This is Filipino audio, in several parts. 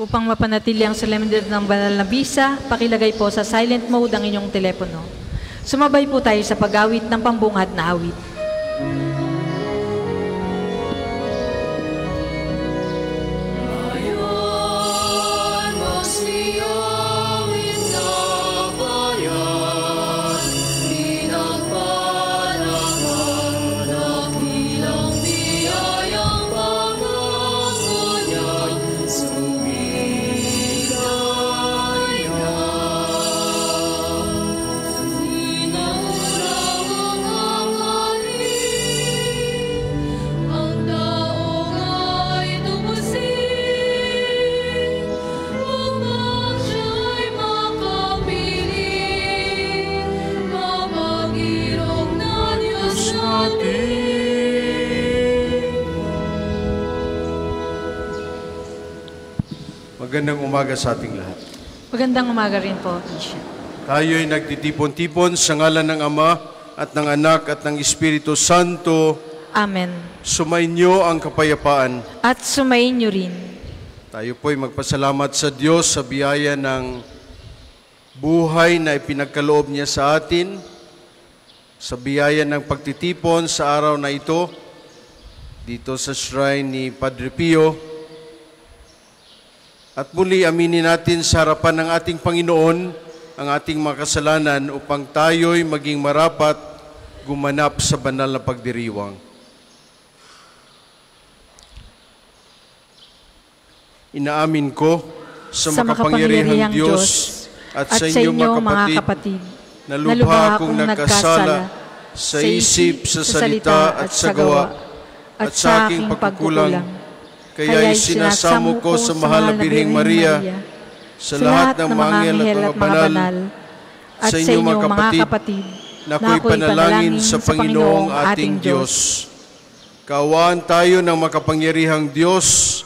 Upang mapanatili ang solemnidad ng banal na bisa, pakilagay po sa silent mode ang inyong telepono. Sumabay po tayo sa pag-awit ng pambungad na awit. Magandang umaga sa ating lahat. Magandang umaga rin po, Bishop. Tayo'y nagtitipon-tipon sa ngalan ng Ama at ng Anak at ng Espiritu Santo. Amen. Sumainyo ang kapayapaan. At sumayin niyo rin. Tayo po'y magpasalamat sa Diyos sa biyaya ng buhay na ipinagkaloob niya sa atin, sa biyaya ng pagtitipon sa araw na ito, dito sa shrine ni Padre Pio. At muli aminin natin sa harapan ng ating Panginoon ang ating mga kasalanan upang tayo'y maging marapat gumanap sa banal na pagdiriwang. Inaamin ko sa makapangyarihang Diyos at sa inyong mga kapatid na lubha akong nagkasala sa isip, sa salita at sa gawa at sa aking pagkukulang. Kaya'y sinasamo ko sa mahal na Birheng Maria, sa lahat ng mga anghel at mga banal, at sa inyong mga kapatid, na ako'y panalangin sa Panginoong ating Diyos. Kaawaan tayo ng makapangyarihang Diyos,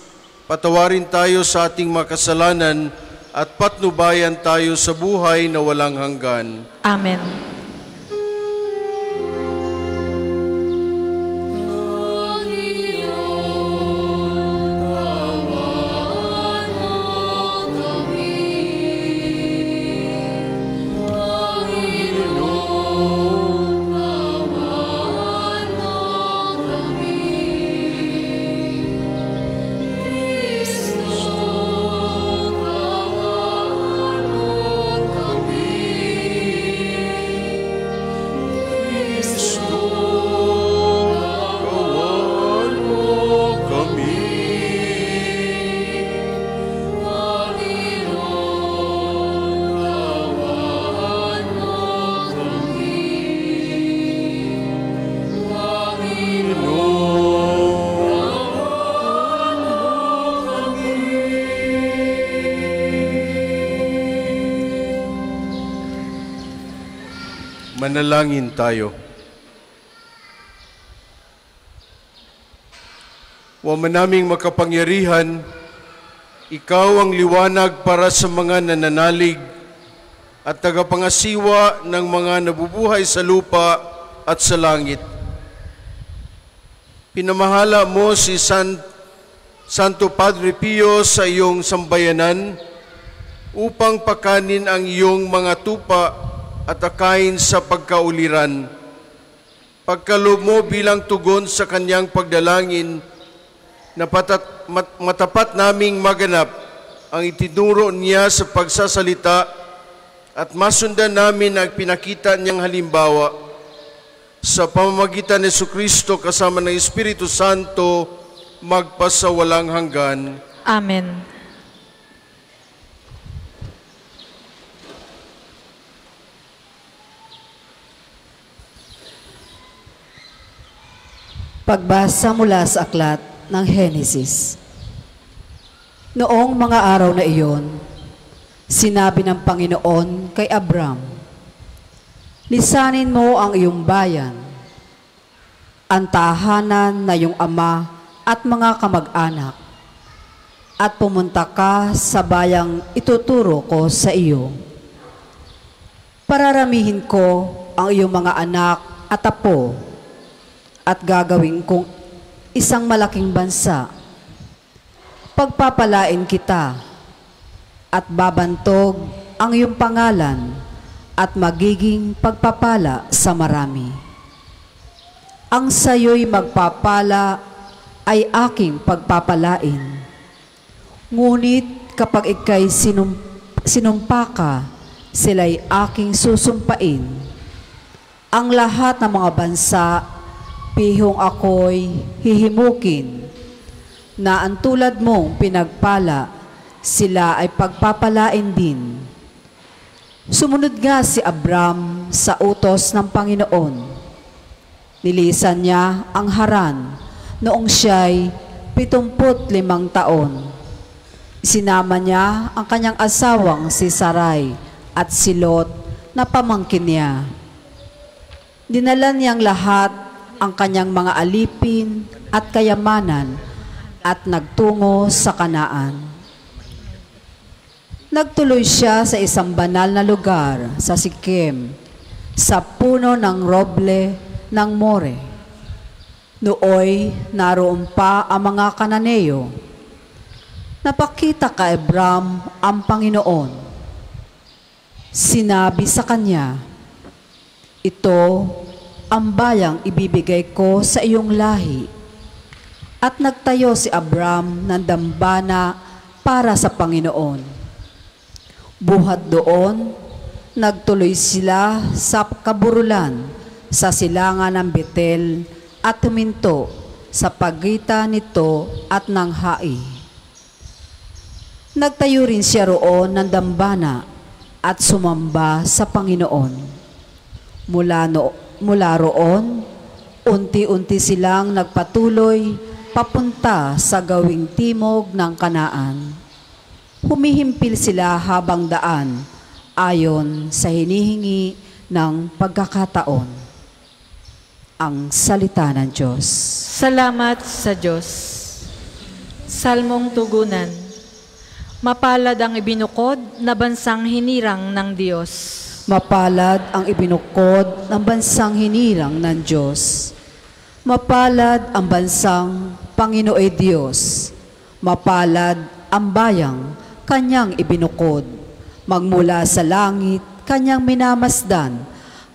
patawarin tayo sa ating mga kasalanan, at patnubayan tayo sa buhay na walang hanggan. Amen. Manalangin tayo. O manaming makapangyarihan, ikaw ang liwanag para sa mga nananalig at tagapangasiwa ng mga nabubuhay sa lupa at sa langit. Pinamahala mo si Santo Padre Pio sa iyong sambayanan upang pakanin ang iyong mga tupa at akayin sa pagkauliran. Pagkaloob mo bilang tugon sa kanyang pagdalangin na matapat naming maganap ang itinuro niya sa pagsasalita at masundan namin ang pinakita niyang halimbawa sa pamamagitan ni Jesucristo kasama ng Espiritu Santo magpasawalang hanggan. Amen. Pagbasa mula sa aklat ng Henesis. Noong mga araw na iyon, sinabi ng Panginoon kay Abram, "Lisanin mo ang iyong bayan, ang tahanan na iyong ama at mga kamag-anak, at pumunta ka sa bayang ituturo ko sa iyo. Pararamihin ko ang iyong mga anak at apo, at gagawin kong isang malaking bansa. Pagpapalain kita at babantog ang iyong pangalan at magiging pagpapala sa marami. Ang sayo'y magpapala ay aking pagpapalain. Ngunit kapag ika'y sinumpa ka, sila'y aking susumpain. Ang lahat ng mga bansa, pihong ako'y hihimukin, na ang tulad mong pinagpala, sila ay pagpapalain din. Sumunod nga si Abram sa utos ng Panginoon. Nilisan niya ang Haran noong siya'y 75 taon. Isinama niya ang kanyang asawang si Sarai at si Lot na pamangkin niya. Dinala niyang lahat ang kanyang mga alipin at kayamanan at nagtungo sa Kanaan. Nagtuloy siya sa isang banal na lugar sa Sikem, sa puno ng roble ng More. Nooy naroon pa ang mga Kananeo. Napakita kay Abram ang Panginoon. Sinabi sa kanya, "Ito ang bayang ibibigay ko sa iyong lahi." At nagtayo si Abram ng dambana para sa Panginoon. Buhat doon, nagtuloy sila sa kaburulan sa silangan ng Betel at huminto sa pagitan nito at ng Hai. Nagtayo rin siya roon ng dambana at sumamba sa Panginoon. Mula roon, unti-unti silang nagpatuloy papunta sa gawing timog ng Kanaan. Humihimpil sila habang daan ayon sa hinihingi ng pagkakataon. Ang salita ng Diyos. Salamat sa Diyos. Salmong tugunan. Mapalad ang ibinukod na bansang hinirang ng Diyos. Mapalad ang ibinukod ng bansang hinirang ng Diyos. Mapalad ang bansang Panginoon Diyos. Mapalad ang bayang kanyang ibinukod. Magmula sa langit, kanyang minamasdan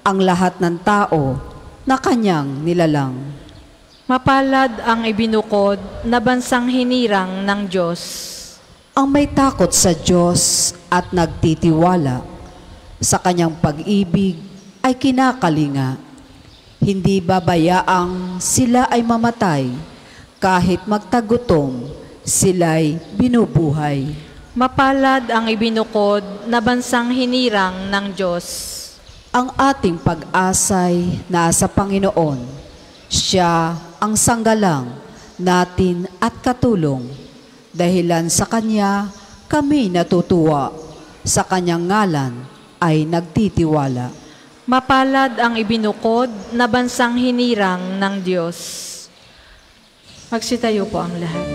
ang lahat ng tao na kanyang nilalang. Mapalad ang ibinukod na bansang hinirang ng Diyos. Ang may takot sa Diyos at nagtitiwala sa kanyang pag-ibig ay kinakalinga. Hindi babayaang sila ay mamatay, kahit magtagutom, sila'y binubuhay. Mapalad ang ibinukod na bansang hinirang ng Diyos. Ang ating pag-asay nasa Panginoon. Siya ang sanggalang natin at katulong. Dahilan sa Kanya, kami natutuwa. Sa Kanyang ngalan ay nagtitiwala. Mapalad ang ibinukod na bansang hinirang ng Diyos. Magsitayo po ang lahat.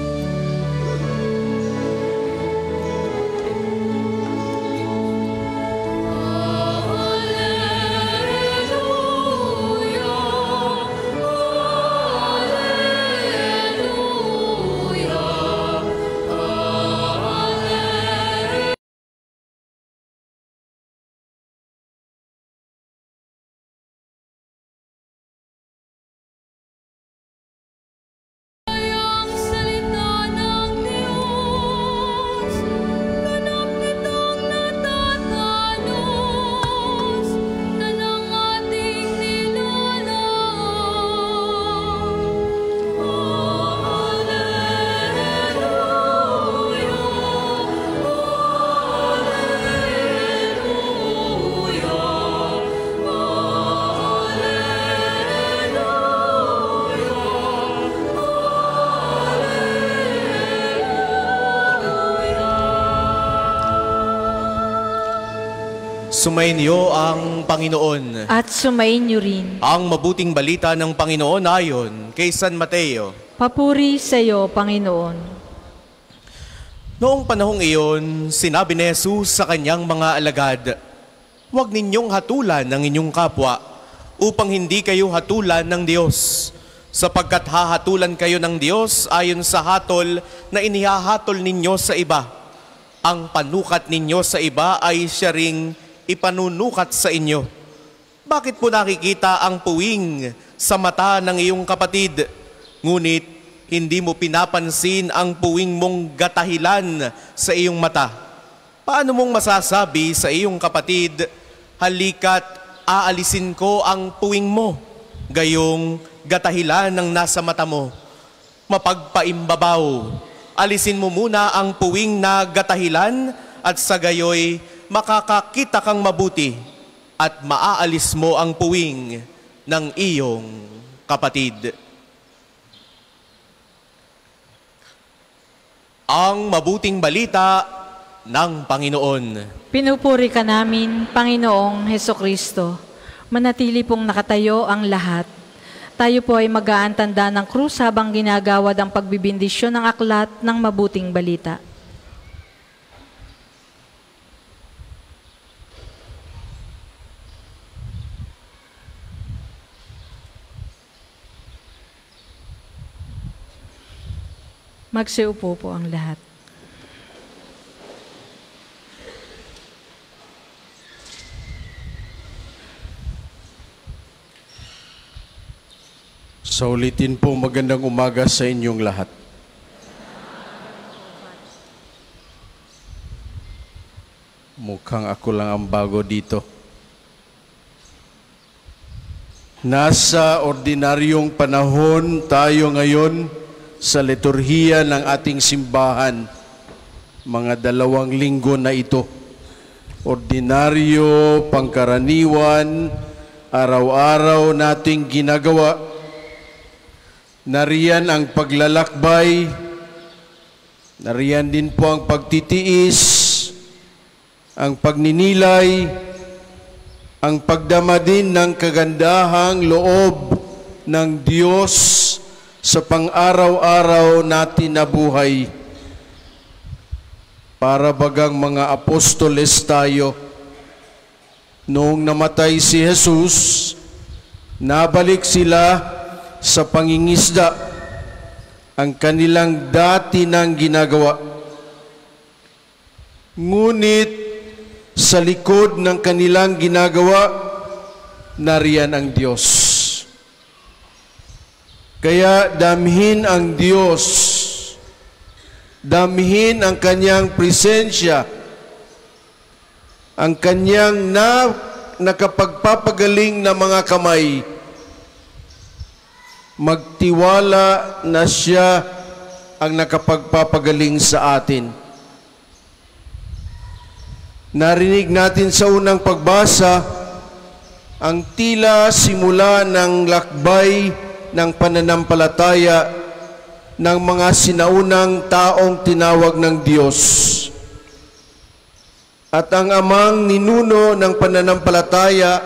Sumainyo ang Panginoon. At sumainyo rin. Ang mabuting balita ng Panginoon ayon kay San Mateo. Papuri sa iyo, Panginoon. Noong panahong iyon, sinabi ni Jesus sa kanyang mga alagad, "Huwag ninyong hatulan ang inyong kapwa, upang hindi kayo hatulan ng Diyos. Sapagkat hahatulan kayo ng Diyos ayon sa hatol na inihahatol ninyo sa iba. ang panukat ninyo sa iba ay siya ring ipanunukat sa inyo. Bakit po nakikita ang puwing sa mata ng iyong kapatid, ngunit hindi mo pinapansin ang puwing mong gatahilan sa iyong mata? Paano mong masasabi sa iyong kapatid, halika't aalisin ko ang puwing mo, gayong gatahilan ng nasa mata mo? Mapagpaimbabaw, alisin mo muna ang puwing na gatahilan at sa gayoy makakakita kang mabuti at maaalis mo ang puwing ng iyong kapatid. Ang mabuting balita ng Panginoon. Pinupuri ka namin, Panginoong Hesukristo. Manatili pong nakatayo ang lahat. Tayo po ay mag-aantanda ng krus habang ginagawad ang pagbibindisyon ng aklat ng mabuting balita. Magsiupo po ang lahat. Sa ulitin po, magandang umaga sa inyong lahat. Mukhang ako lang ang bago dito. Nasa ordinaryong panahon tayo ngayon sa liturhiya ng ating simbahan, mga 2 linggo na ito. Ordinaryo, pangkaraniwan, araw-araw nating ginagawa. Nariyan ang paglalakbay, nariyan din po ang pagtitiis, ang pagninilay, ang pagdama din ng kagandahang loob ng Diyos sa pang-araw-araw natin na buhay. Para bagang mga apostoles tayo, noong namatay si Jesus, nabalik sila sa pangingisda, ang kanilang dati nang ginagawa. Ngunit sa likod ng kanilang ginagawa, nariyan ang Diyos. Kaya damhin ang Diyos, damhin ang Kanyang presensya, ang Kanyang nakapagpapagaling na mga kamay. Magtiwala na siya ang nakapagpapagaling sa atin. Narinig natin sa unang pagbasa ang tila simula ng lakbay ng pananampalataya ng mga sinaunang taong tinawag ng Diyos. At ang amang ninuno ng pananampalataya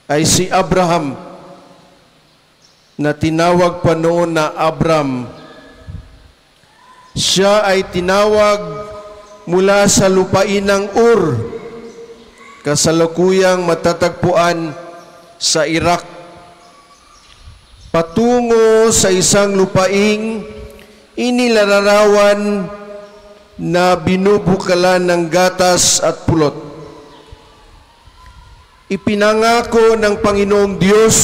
ay si Abraham, na tinawag pa noon na Abram. Siya ay tinawag mula sa lupain ng Ur, kasalukuyang matatagpuan sa Iraq, patungo sa isang lupaing inilalarawan na binubukalan ng gatas at pulot. Ipinangako ng Panginoong Diyos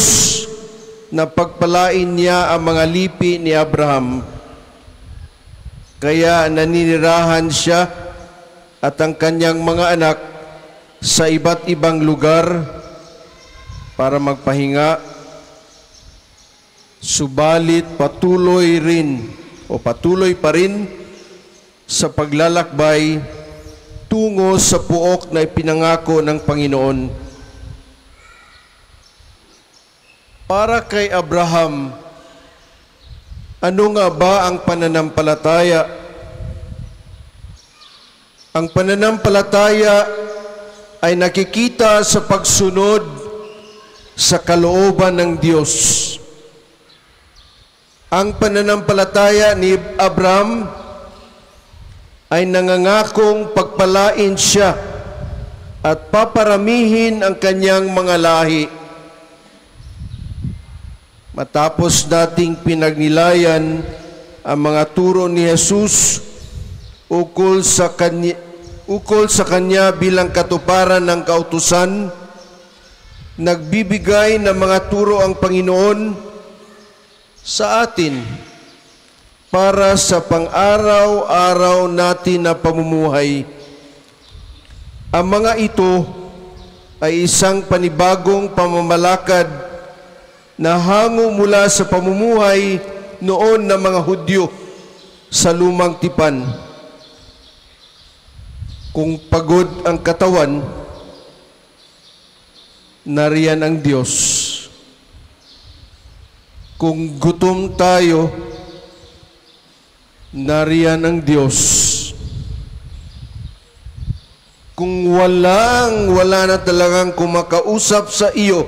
na pagpalain niya ang mga lipi ni Abraham. Kaya naninirahan siya at ang kanyang mga anak sa iba't ibang lugar para magpahinga. Subalit patuloy pa rin sa paglalakbay tungo sa puok na ipinangako ng Panginoon. Para kay Abraham, ano nga ba ang pananampalataya? Ang pananampalataya ay nakikita sa pagsunod sa kalooban ng Diyos. Ang pananampalataya ni Abraham ay nangangakong pagpalain siya at paparamihin ang kanyang mga lahi. Matapos dating pinagnilayan ang mga turo ni Jesus, ukol sa kanya bilang katuparan ng kautusan, nagbibigay ng mga turo ang Panginoon sa atin para sa pang-araw-araw natin na pamumuhay. Ang mga ito ay isang panibagong pamamalakad na hango mula sa pamumuhay noon ng mga Hudyo sa lumang tipan. Kung pagod ang katawan, nariyan ang Diyos. Kung gutom tayo, nariyan ang Diyos. Kung wala na talagang kumakausap sa iyo,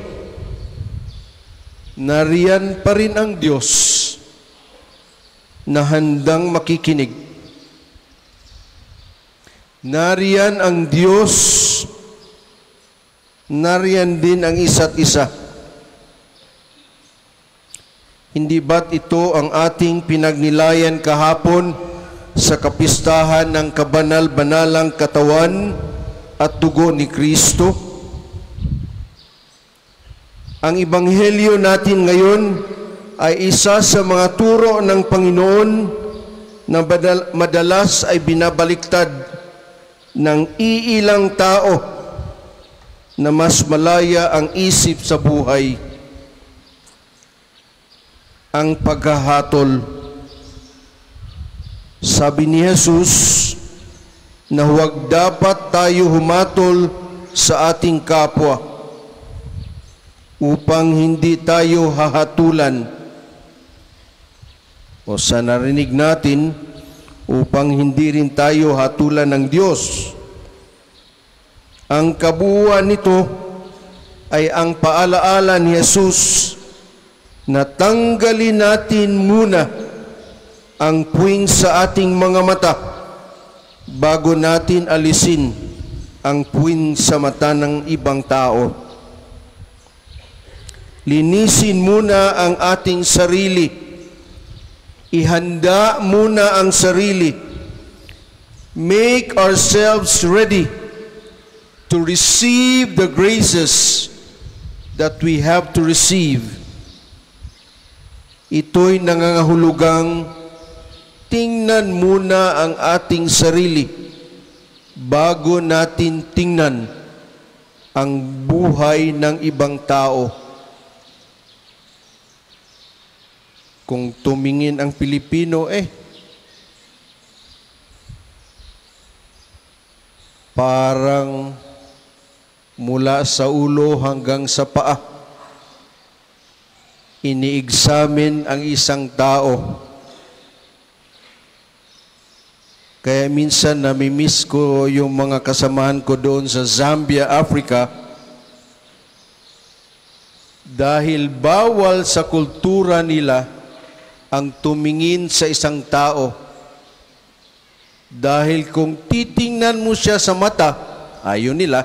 nariyan pa rin ang Diyos na handang makikinig. Nariyan ang Diyos, nariyan din ang isa't isa. Hindi ba't ito ang ating pinagnilayan kahapon sa kapistahan ng kabanal-banalang katawan at dugo ni Kristo? Ang Ebanghelyo natin ngayon ay isa sa mga turo ng Panginoon na madalas ay binabaliktad ng iilang tao na mas malaya ang isip sa buhay. Ang paghahatol. Sabi ni Jesus na huwag dapat tayo humatol sa ating kapwa upang hindi tayo hahatulan. O sa narinig natin, upang hindi rin tayo hatulan ng Diyos. Ang kabuuan nito ay ang paalaala ni Jesus na tanggalin natin muna ang puwing sa ating mga mata bago natin alisin ang puwing sa mata ng ibang tao. Linisin muna ang ating sarili. Ihanda muna ang sarili. Make ourselves ready to receive the graces that we have to receive. Ito'y nangangahulugang tingnan muna ang ating sarili bago natin tingnan ang buhay ng ibang tao. Kung tumingin ang Pilipino, parang mula sa ulo hanggang sa paa, ini-examine ang isang tao. Kaya minsan namimiss ko yung mga kasamahan ko doon sa Zambia, Africa, dahil bawal sa kultura nila ang tumingin sa isang tao. Dahil kung titingnan mo siya sa mata, ayaw nila,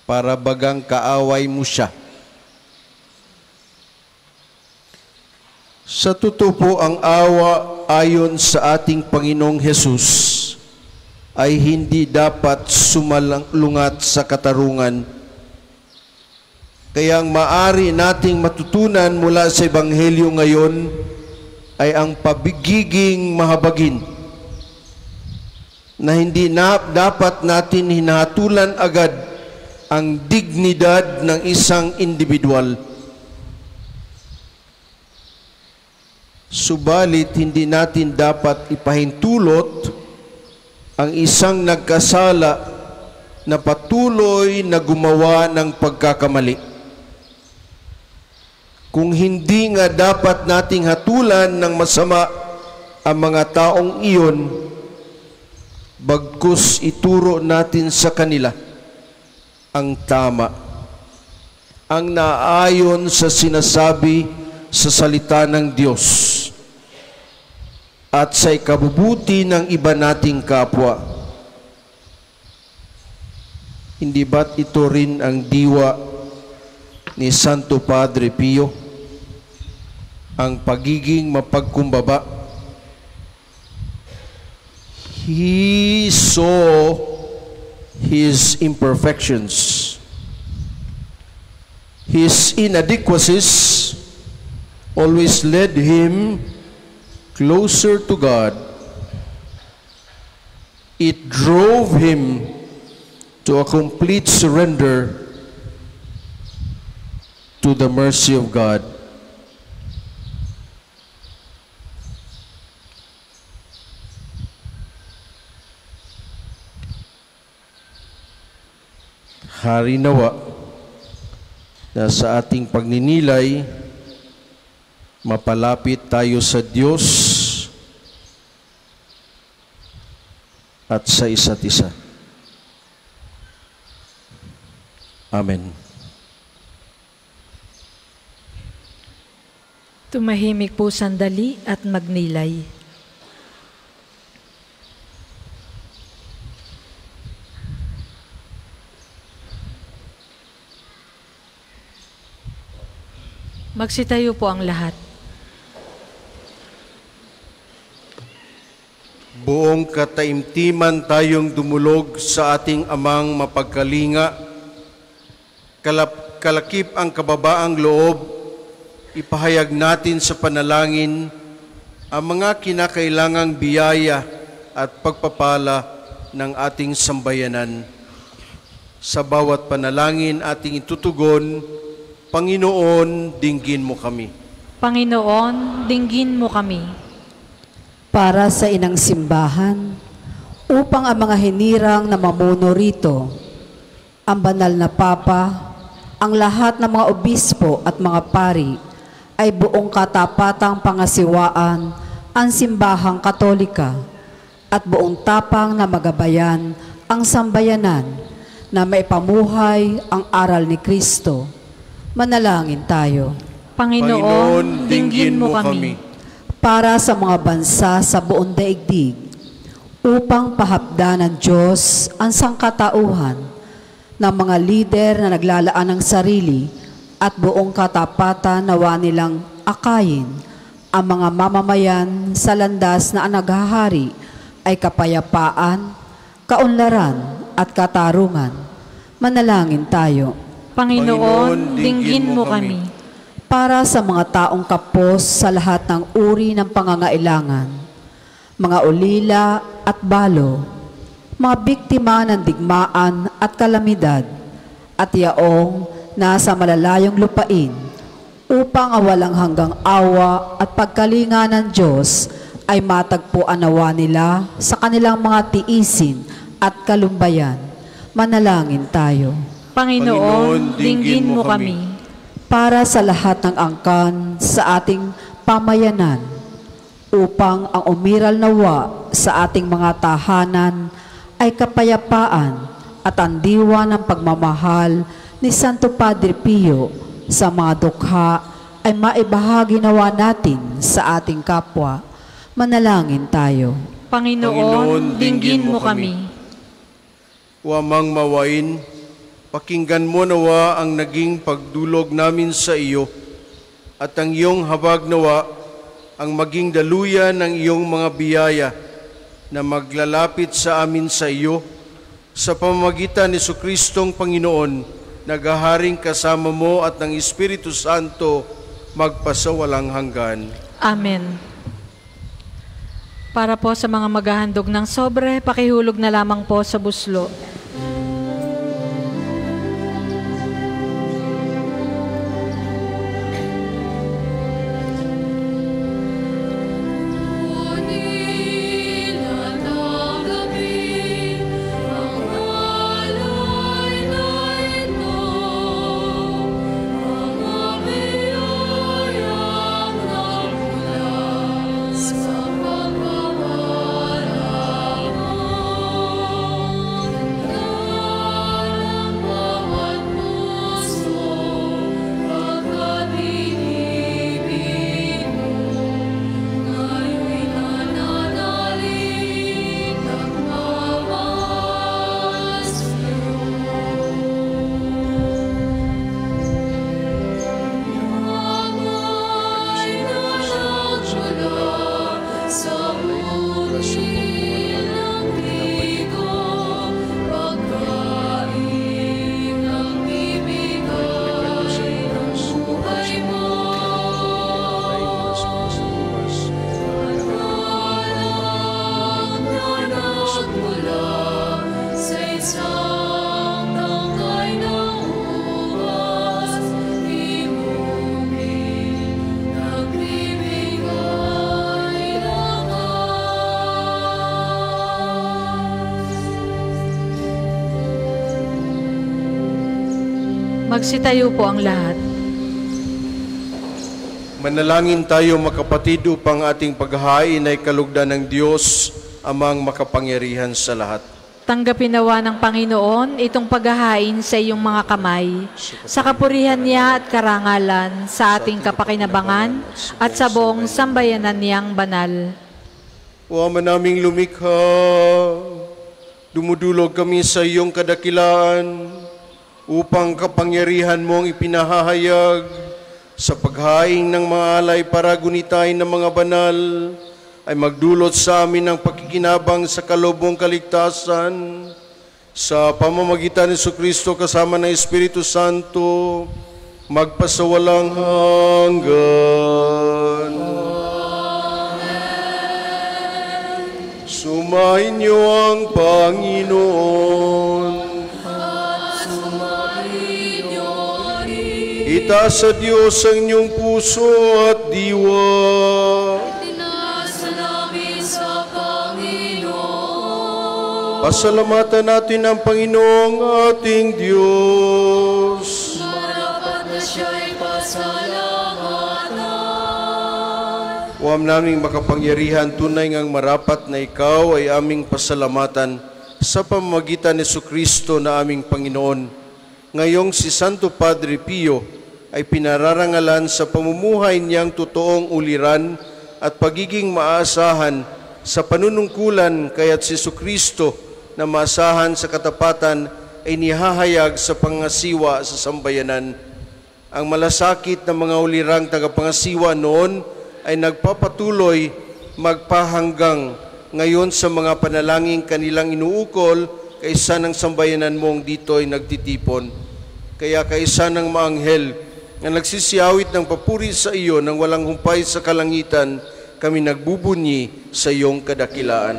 para bagang kaaway mo siya. Sa totoo po, ang awa ayon sa ating Panginoong Hesus ay hindi dapat sumalungat sa katarungan. Kaya ang maaari nating matutunan mula sa Ebanghelyo ngayon ay ang pagiging mahabagin na hindi dapat natin hinahatulan agad ang dignidad ng isang individual. Subalit, hindi natin dapat ipahintulot ang isang nagkasala na patuloy na gumawa ng pagkakamali. Kung hindi nga dapat nating hatulan ng masama ang mga taong iyon, bagkus ituro natin sa kanila ang tama, ang naayon sa sinasabi sa salita ng Diyos at sa ikabubuti ng iba nating kapwa. Hindi ba't ito rin ang diwa ni Santo Padre Pio? Ang pagiging mapagkumbaba, He saw his imperfections. His inadequacies always led him closer to God. It drove him to a complete surrender to the mercy of God. Hari nawa na sa ating pagninilay, mapalapit tayo sa Diyos at sa isa't isa. Amen. Tumahimik po sandali at magnilay. Magsitayo po ang lahat. Buong kataimtiman tayong dumulog sa ating amang mapagkalinga, kalakip ang kababaang loob, ipahayag natin sa panalangin ang mga kinakailangang biyaya at pagpapala ng ating sambayanan. Sa bawat panalangin ating itutugon, Panginoon, dinggin mo kami. Panginoon, dinggin mo kami. Para sa inang simbahan, upang ang mga hinirang na mamuno rito, ang banal na Papa, ang lahat ng mga obispo at mga pari, ay buong katapatang pangasiwaan ang simbahang Katolika at buong tapang na magabayan ang sambayanan na maipamuhay ang aral ni Kristo. Manalangin tayo. Panginoon, dinggin mo kami. Para sa mga bansa sa buong daigdig, upang pahapdan ng Diyos ang sangkatauhan ng mga lider na naglalaan ng sarili at buong katapatan nawa nilang akayin ang mga mamamayan sa landas na ang naghahari ay kapayapaan, kaunlaran at katarungan. Manalangin tayo. Panginoon, dinggin mo kami. Para sa mga taong kapos sa lahat ng uri ng pangangailangan, mga ulila at balo, mga biktima ng digmaan at kalamidad, at yaong nasa malalayong lupain, upang ang walang hanggang awa at pagkalinga ng Diyos ay matagpuan nawa nila sa kanilang mga tiisin at kalumbayan. Manalangin tayo. Panginoon, dinggin mo kami. Para sa lahat ng angkan sa ating pamayanan, upang ang umiral nawa sa ating mga tahanan ay kapayapaan at ang diwa ng pagmamahal ni Santo Padre Pio sa mga dukha ay maibahagi nawa natin sa ating kapwa. Manalangin tayo. Panginoon, dinggin mo kami. Wamang mawain, pakinggan mo nawa ang naging pagdulog namin sa iyo at ang iyong habag nawa ang maging daluyan ng iyong mga biyaya na maglalapit sa amin sa iyo sa pamamagitan ni Jesucristong Panginoon, naghaharing kasama mo at ng Espiritu Santo magpasawalang hanggan. Amen. Para po sa mga maghahandog ng sobre, pakihulog na lamang po sa buslo. Magsitayo po ang lahat. Manalangin tayo mga kapatid upang ating paghahain ay kalugdan ng Diyos, Amang makapangyarihan sa lahat. Tanggapin nawa ng Panginoon itong paghahain sa iyong mga kamay, sa kapurihan niya at karangalan, sa ating kapakinabangan at sa buong sambayanan niyang banal. O Ama naming lumikha, dumudulog kami sa iyong kadakilaan upang kapangyarihan mong ipinahahayag sa paghahain ng mga alay para gunitain ng mga banal ay magdulot sa amin ng pakikinabang sa kaloob mong kaligtasan sa pamamagitan ni Jesucristo kasama ng Espiritu Santo magpasawalang hanggan. Sumayin niyo ang Panginoon. Itaas sa Diyos ang inyong puso at diwa. Pasalamatan natin ang Panginoong ating Diyos. Marapat na siya'y pasalamatan. Huwam naming makapangyarihan, tunay ngang marapat na ikaw ay aming pasalamatan sa pamamagitan ni Jesucristo na aming Panginoon. Ngayong si Santo Padre Pio ay pinararangalan sa pamumuhay niyang totoong uliran at pagiging maasahan sa panunungkulan kaya't si Jesucristo na maasahan sa katapatan ay nihahayag sa pangasiwa sa sambayanan. Ang malasakit ng mga ulirang tagapangasiwa noon ay nagpapatuloy magpahanggang ngayon sa mga panalangin kanilang inuukol kaysa ng sambayanan mong dito ay nagtitipon. Kaya kaisa ng maanghel na nagsisiyawit ng papuri sa iyo nang walang humpay sa kalangitan, kami nagbubunyi sa iyong kadakilaan.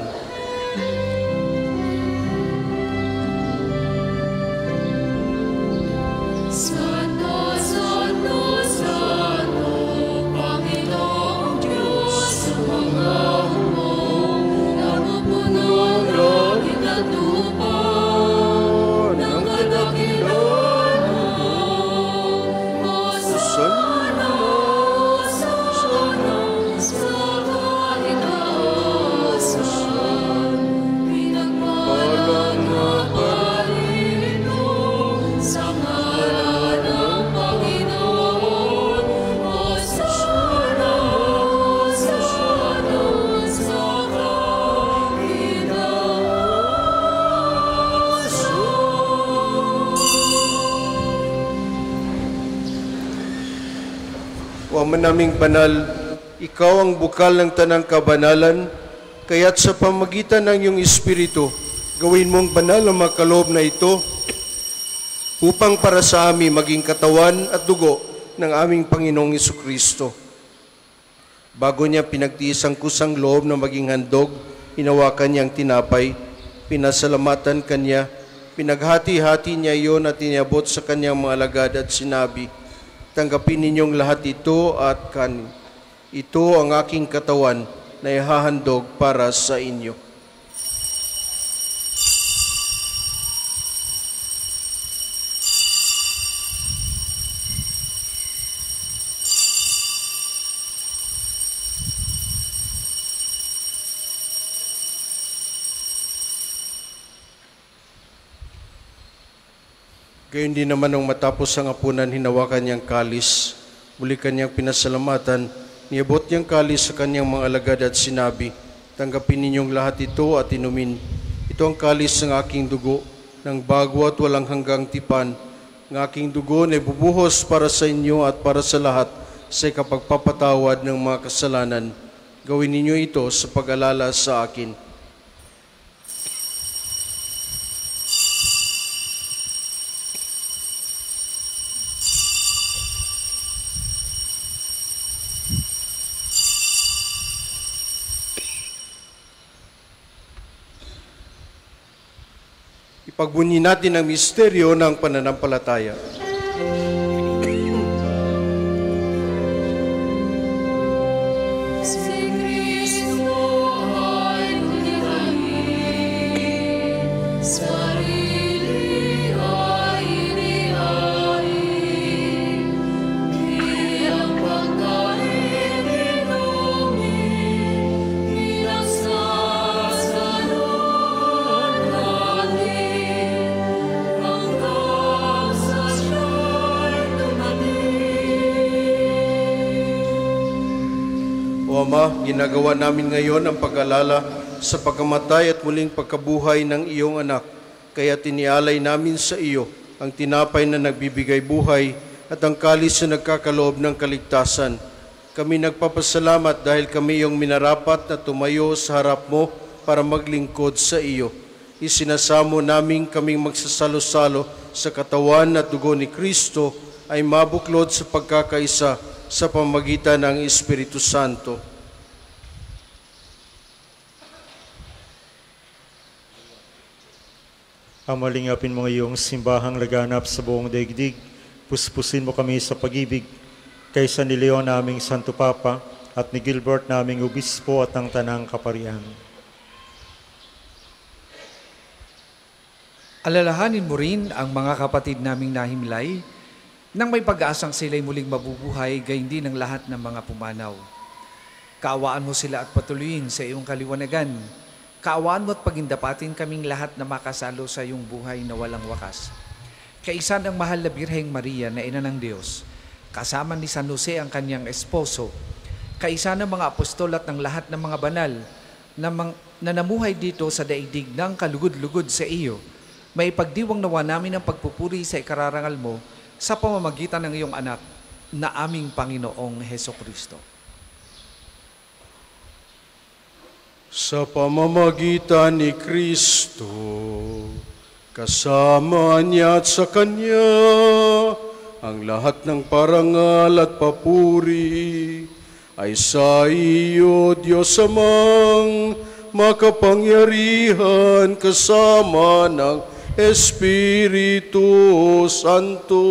Ama naming banal, ikaw ang bukal ng tanang kabanalan, kaya't sa pamagitan ng iyong Espiritu, gawin mong banal ang mga kaloob na ito upang para sa amin maging katawan at dugo ng aming Panginoong Jesucristo. Bago niya pinagtiis ang kusang loob na maging handog, hinawakan niyang tinapay, pinasalamatan kanya, pinaghati-hati niya iyon at iniabot sa kanyang mga alagad at sinabi, tanggapin ninyong lahat ito at kanin. Ito ang aking katawan na ihahandog para sa inyo. Gayon din naman nung matapos ang hapunan, hinawakan niyang kalis. Muli kanyang pinasalamatan, niabot niyang kalis sa kanyang mga alagad at sinabi, tanggapin ninyong lahat ito at inumin. Ito ang kalis ng aking dugo, ng bago at walang hanggang tipan. Ng aking dugo na ibubuhos para sa inyo at para sa lahat sa ikapagpapatawad ng mga kasalanan. Gawin ninyo ito sa pag-alala sa akin. Ipagbunyi natin ang misteryo ng pananampalataya. Si Kristo ay nilangin, sarili ay inihain, O Ama, ginagawa namin ngayon ang pag-alala sa pagkamatay at muling pagkabuhay ng iyong anak. Kaya tinialay namin sa iyo ang tinapay na nagbibigay buhay at ang kalis na nagkakaloob ng kaligtasan. Kami nagpapasalamat dahil kami iyong minarapat na tumayo sa harap mo para maglingkod sa iyo. Isinasamo namin kaming magsasalo-salo sa katawan at dugo ni Kristo ay mabuklod sa pagkakaisa sa pamagitan ng Espiritu Santo. Amalingapin mo ngayong simbahang laganap sa buong daigdig. Puspusin mo kami sa pag-ibig kaysa ni Leon naming Santo Papa at ni Gilbert naming Obispo at ng Tanang Kaparian. Alalahanin mo rin ang mga kapatid naming nahimlay nang may pag-aasang sila'y muling mabubuhay, gayon din ang lahat ng mga pumanaw. Kaawaan mo sila at patuloyin sa iyong kaliwanagan. Kaawaan mo at pagindapatin kaming lahat na makasalo sa iyong buhay na walang wakas. Kaisa ng mahal na Birheng Maria na Ina ng Diyos, kasama ni San Jose ang kanyang esposo, kaisa ng mga apostol at ng lahat ng mga banal na namuhay dito sa daigdig ng kalugod-lugod sa iyo, may pagdiwang nawa namin ang pagpupuri sa ikararangal mo sa pamamagitan ng iyong anak na aming Panginoong Hesukristo. Sa pamamagitan ni Kristo, kasama niya at sa Kanya, ang lahat ng parangal at papuri ay sa iyo, Diyos Amang makapangyarihan kasama ng Espiritu Santo,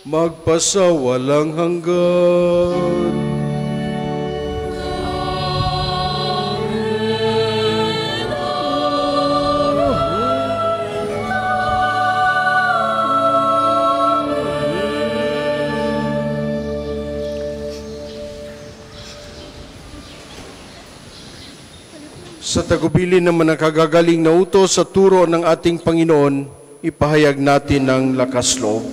magpasawalang hanggan. Sa tagubilin ng manakagagaling na utos sa turo ng ating Panginoon, ipahayag natin ng lakas loob.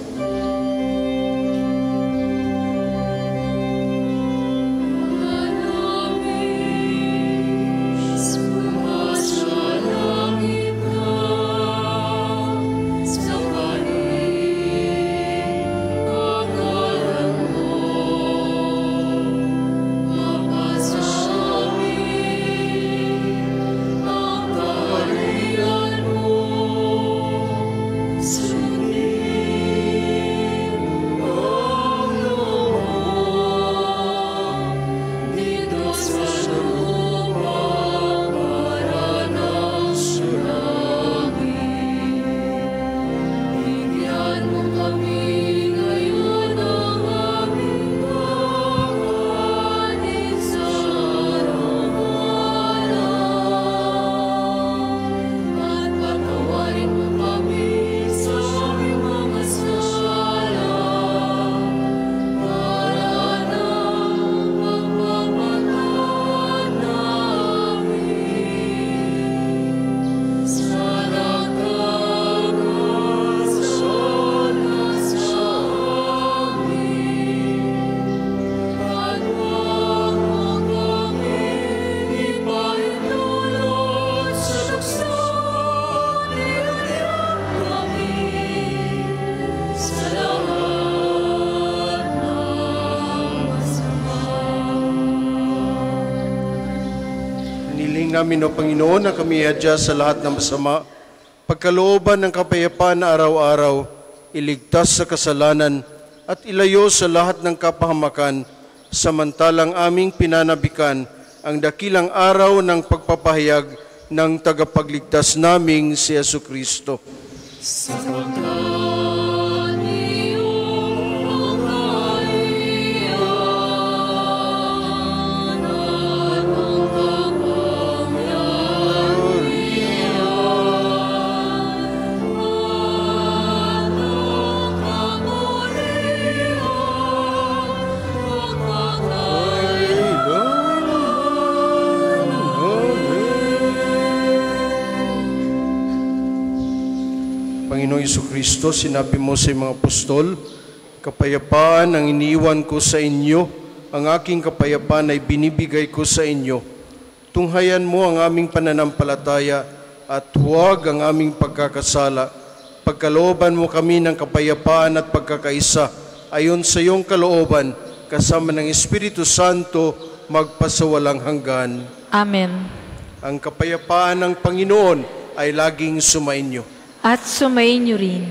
Namin, O Panginoon, na kami adya sa lahat ng masama, pagkalooban ng kapayapaan na araw-araw, iligtas sa kasalanan at ilayo sa lahat ng kapahamakan, samantalang aming pinanabikan ang dakilang araw ng pagpapahayag ng tagapagligtas naming si Jesucristo. Panginoong Jesucristo, sinabi mo sa mga apostol, kapayapaan ang iniwan ko sa inyo, ang aking kapayapaan ay binibigay ko sa inyo. Tunghayan mo ang aming pananampalataya at huwag ang aming pagkakasala. Pagkalooban mo kami ng kapayapaan at pagkakaisa ayon sa iyong kalooban, kasama ng Espiritu Santo, magpasawalang hanggan. Amen. Ang kapayapaan ng Panginoon ay laging sumainyo. At sumainyo rin.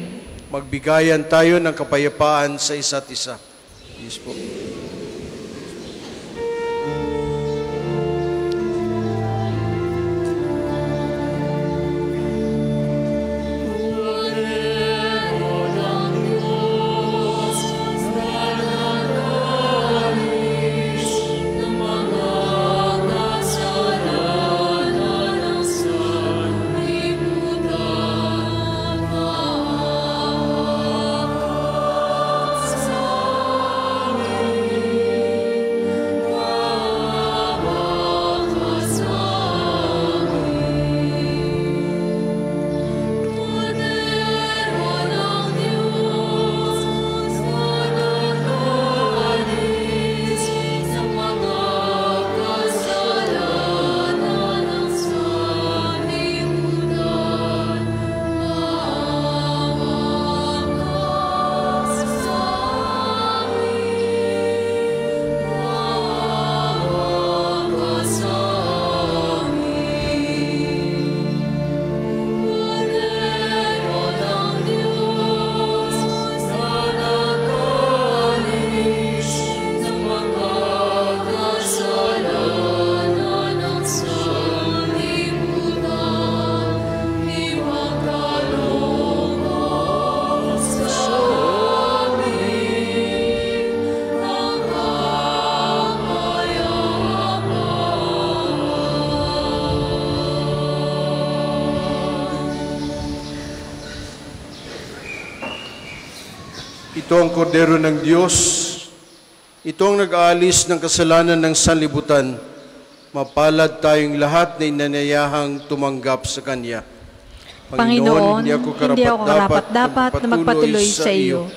Magbigayan tayo ng kapayapaan sa isa't isa. Yes po. Ito ang kordero ng Diyos. Ito ang nag-aalis ng kasalanan ng sanlibutan. Mapalad tayong lahat na inanayahang tumanggap sa Kanya. Panginoon, hindi ako karapat-dapat na magpatuloy sa iyo.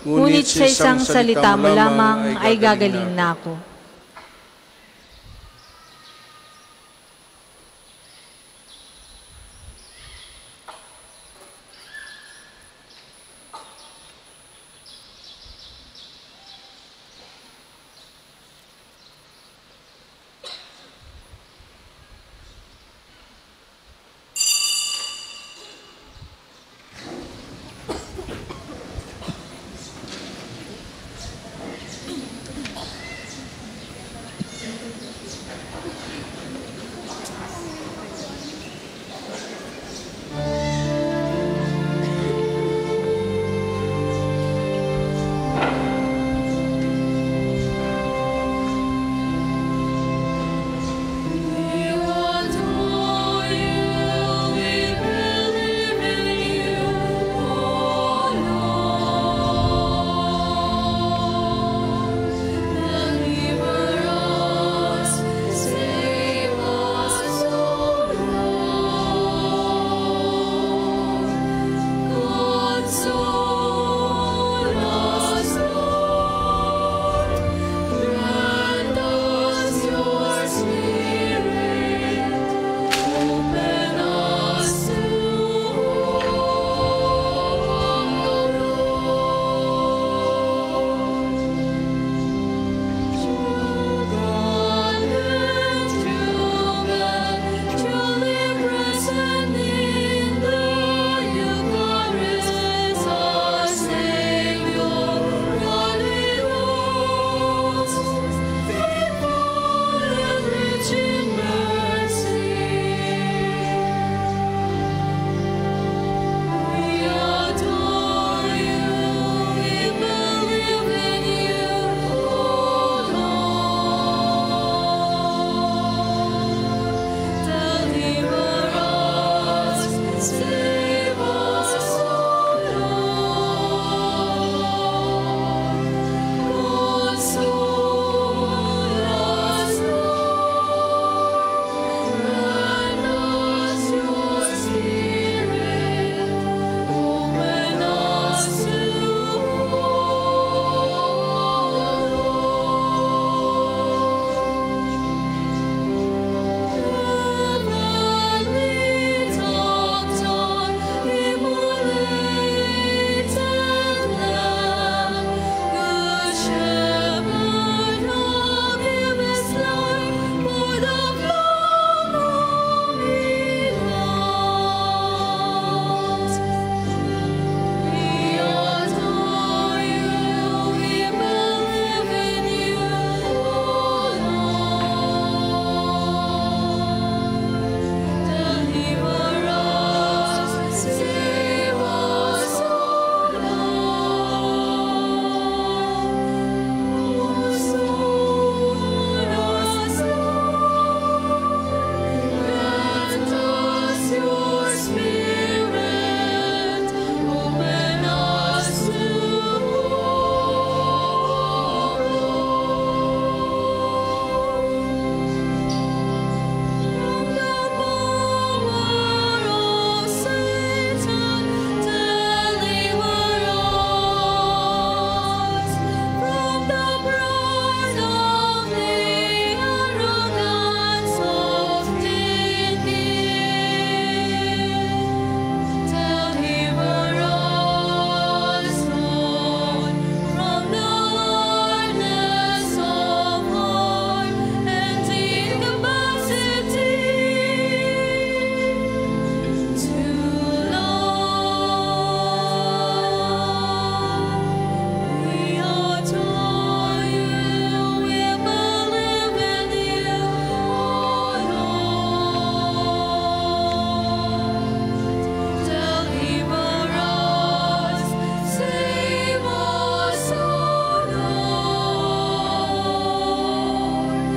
Ngunit sa isang salita mo lamang ay gagaling na ako.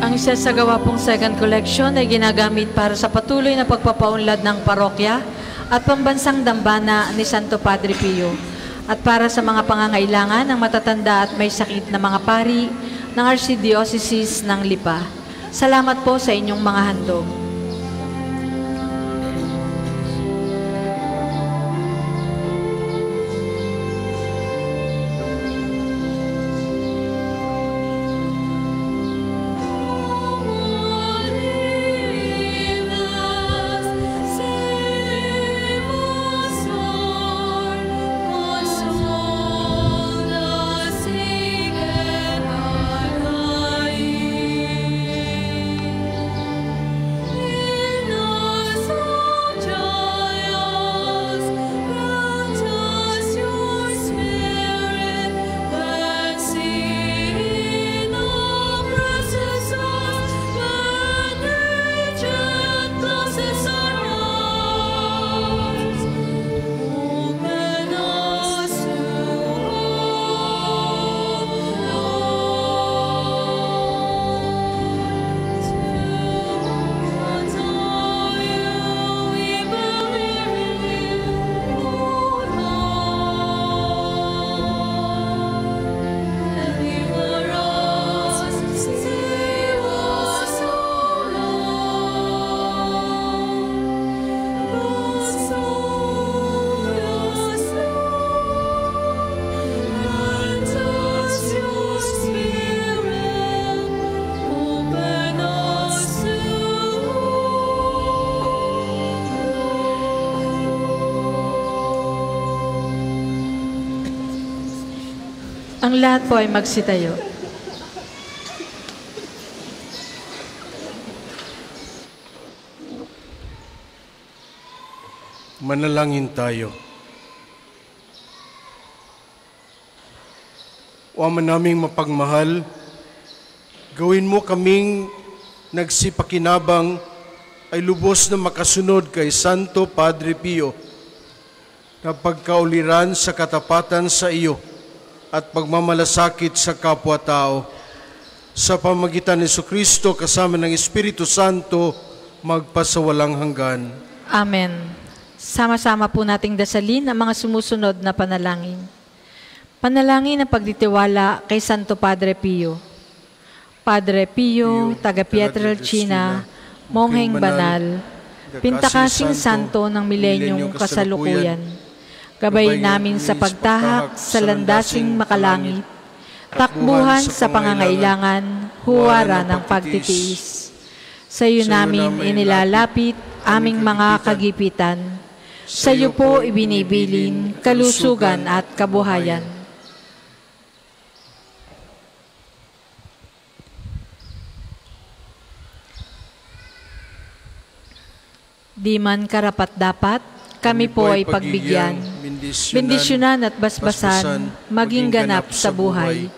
Ang isasagawa pong second collection ay ginagamit para sa patuloy na pagpapaunlad ng parokya at pambansang dambana ni Santo Padre Pio at para sa mga pangangailangan ng matatanda at may sakit na mga pari ng Archdiocese ng Lipa. Salamat po sa inyong mga handog. Ang lahat po ay magsitayo. Manalangin tayo. O Ama naming mapagmahal, gawin mo kaming nagsipakinabang ay lubos na makasunod kay Santo Padre Pio na pagkauliran sa katapatan sa iyo at pagmamalasakit sa kapwa-tao. Sa pamagitan ni Jesucristo kasama ng Espiritu Santo, magpasawalang hanggan. Amen. Sama-sama po nating dasalin ang mga sumusunod na panalangin. Panalangin ng pagditiwala kay Santo Padre Pio. Padre Pio, taga Pietrelcina, mongheng banal, pintakasing santo ng milenyong kasalukuyan, gabay namin sa pagtahak sa landasing makalangit, takbuhan sa pangangailangan, huwara ng pagtitiis. Sa iyo namin inilalapit aming mga kagipitan. Sa iyo po ibinibilin kalusugan at kabuhayan. Di man karapat-dapat, kami po ay pagbigyan, bendisyonan at basbasan, maging ganap sa buhay.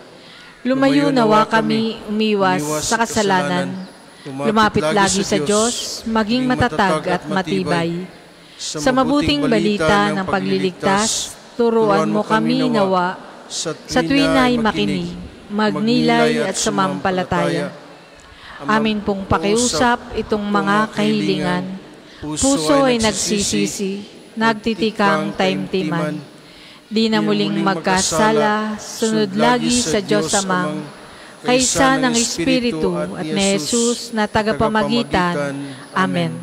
Lumayo nawa kami umiwas sa kasalanan, lumapit lagi sa Diyos, maging matatag at matibay. Sa mabuting balita ng pagliligtas, turuan mo kami nawa, sa tuwin ay makinig, magnilay at sumampalataya. Amin pong pakiusap itong mga kahilingan. Puso ay nagsisisi, nagtitikang taimtiman. Di na muling magkasala, sunod lagi sa Diyos Amang, kaysa ng Espiritu at ni Jesus na tagapamagitan. Amen.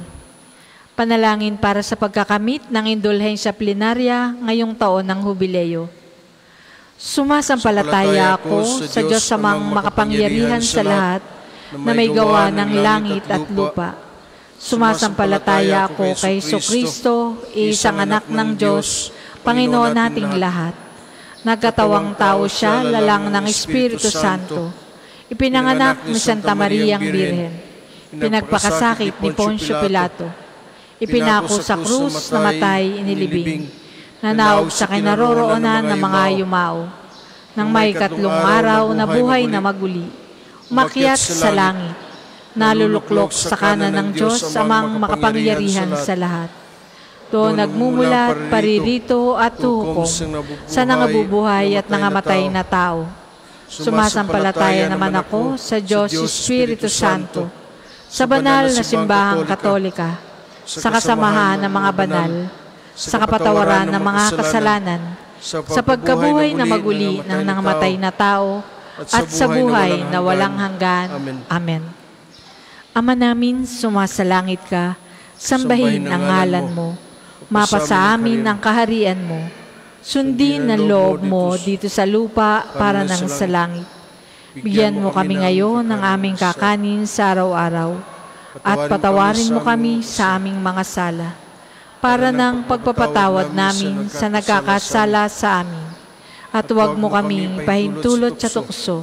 Panalangin para sa pagkakamit ng indulhensya plenarya ngayong taon ng Hubileo. Sumasampalataya ako sa Diyos Amang makapangyarihan sa lahat na may gawa ng langit at lupa. Sumasampalataya ako kay Jesucristo, isang anak ng Diyos, Panginoon nating lahat. Nagkatawang tao siya, lalang ng Espiritu Santo. Ipinanganak ni Santa Mariang Birhen. Pinagpakasakit ni Poncio Pilato. Ipinako sa krus, namatay, inilibing. Nanaog sa kinaroroonan ng mga yumao. Nang may 3 araw na buhay na maguli. Umakyat sa langit. Naluluklok sa kanan ng Diyos Amang makapangyarihan sa lahat. Doon nagmumulat, paririto at hukom sa nangabubuhay at nangamatay na tao. Sumasampalataya naman ako sa Diyos Espiritu Santo, sa banal na simbahang katolika, sa kasamahan ng mga banal, sa kapatawaran ng mga kasalanan, sa pagkabuhay na maguli ng nangamatay na tao, at sa buhay na walang hanggan. Amen. Ama namin, sumasalangit ka, sambahin ang ngalan mo, mapasa amin ang kaharian mo, sundin ang loob mo dito sa lupa para nang sa langit. Bigyan mo kami ngayon ng aming kakanin sa araw-araw, at patawarin mo kami sa aming mga sala, para ng pagpapatawad namin sa nagkakasala sa amin. At huwag mo kami pahintulot sa tukso,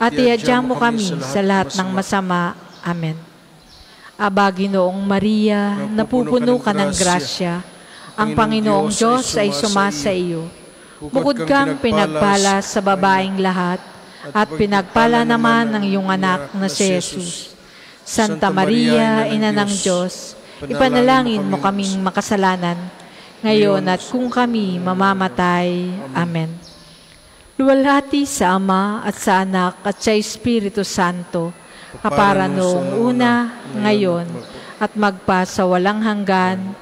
at iadya mo kami sa lahat ng masama. Amen. Aba, Ginoong Maria, napupuno ka ng grasya, ang Panginoong Diyos ay sumasa iyo. Bukod kang pinagpala sa babaeng lahat, at pinagpala naman ng iyong anak na si Jesus. Santa Maria, Ina ng Diyos, ipanalangin mo kaming makasalanan, ngayon at kung kami mamamatay. Amen. Luwalhati sa Ama at sa Anak at sa Espiritu Santo, kapara noong una, ngayon, at magpa sa walang hanggan.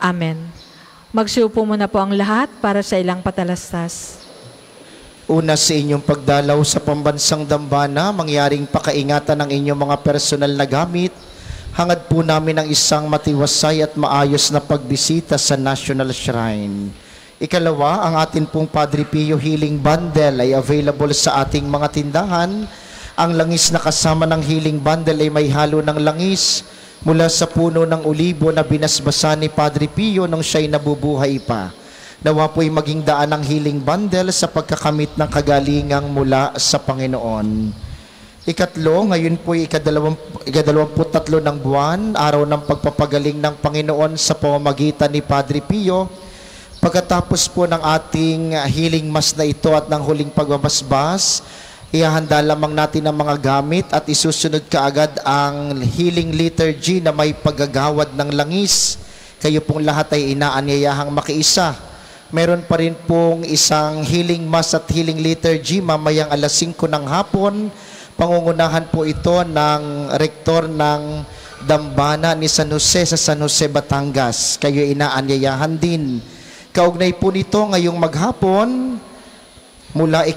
Amen. Magsiupo muna po ang lahat para sa ilang patalastas. Una sa inyong pagdalaw sa pambansang dambana, mangyaring pakaingatan ng inyong mga personal na gamit. Hangad po namin ang isang matiwasay at maayos na pagbisita sa National Shrine. Ikalawa, ang atin pong Padre Pio Healing Bundle ay available sa ating mga tindahan. Ang langis na kasama ng Healing Bundle ay may halo ng langis mula sa puno ng olibo na binasbasa ni Padre Pio nung siya'y nabubuhay pa. Nawa po'y maging daan ng Healing Bundle sa pagkakamit ng kagalingang mula sa Panginoon. Ikatlo, ngayon po'y ika-23 ng buwan, araw ng pagpapagaling ng Panginoon sa pamamagitan ni Padre Pio. Pagkatapos po ng ating healing mass na ito at ng huling pagbabasbas, ihahanda lamang natin ang mga gamit at isusunod kaagad ang healing liturgy na may paggagawad ng langis. Kayo pong lahat ay inaanyayahang makiisa. Meron pa rin pong isang healing mass at healing liturgy mamayang alas 5 ng hapon. Pangungunahan po ito ng rektor ng Dambana ni San Jose sa San Jose, Batangas. Kayo inaanyayahan din. Kaugnay po nito ngayong maghapon, mula 8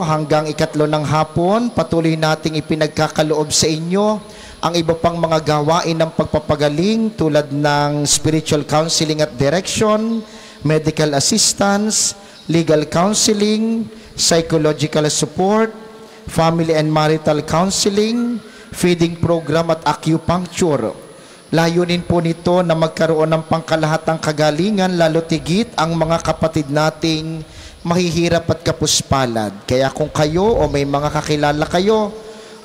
hanggang 3 ng hapon, patuloy nating ipinagkakaloob sa inyo ang iba pang mga gawain ng pagpapagaling tulad ng spiritual counseling at direction, medical assistance, legal counseling, psychological support, family and marital counseling, feeding program at acupuncture. Layunin po nito na magkaroon ng pangkalahatang kagalingan, lalo tigit ang mga kapatid nating mahihirap at kapuspalad. Kaya kung kayo o may mga kakilala kayo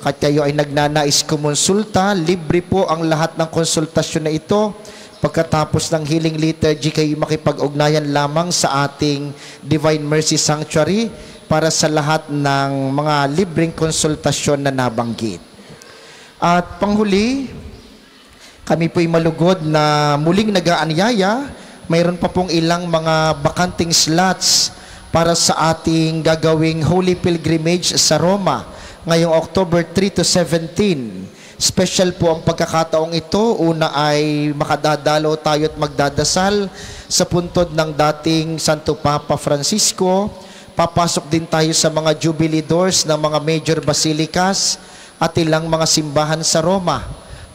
at kayo ay nagnanais kumonsulta, libre po ang lahat ng konsultasyon na ito. Pagkatapos ng healing liturgy, kayo makipag-ugnayan lamang sa ating Divine Mercy Sanctuary para sa lahat ng mga libreng konsultasyon na nabanggit. At panghuli, kami po'y malugod na muling nag-aanyaya. Mayroon pa pong ilang mga bakanting slots para sa ating gagawing Holy Pilgrimage sa Roma ngayong October 3 to 17. Special po ang pagkakataong ito. Una ay makadadalo tayo at magdadasal sa puntod ng dating Santo Papa Francisco. Papasok din tayo sa mga Jubilee doors ng mga major basilicas at ilang mga simbahan sa Roma.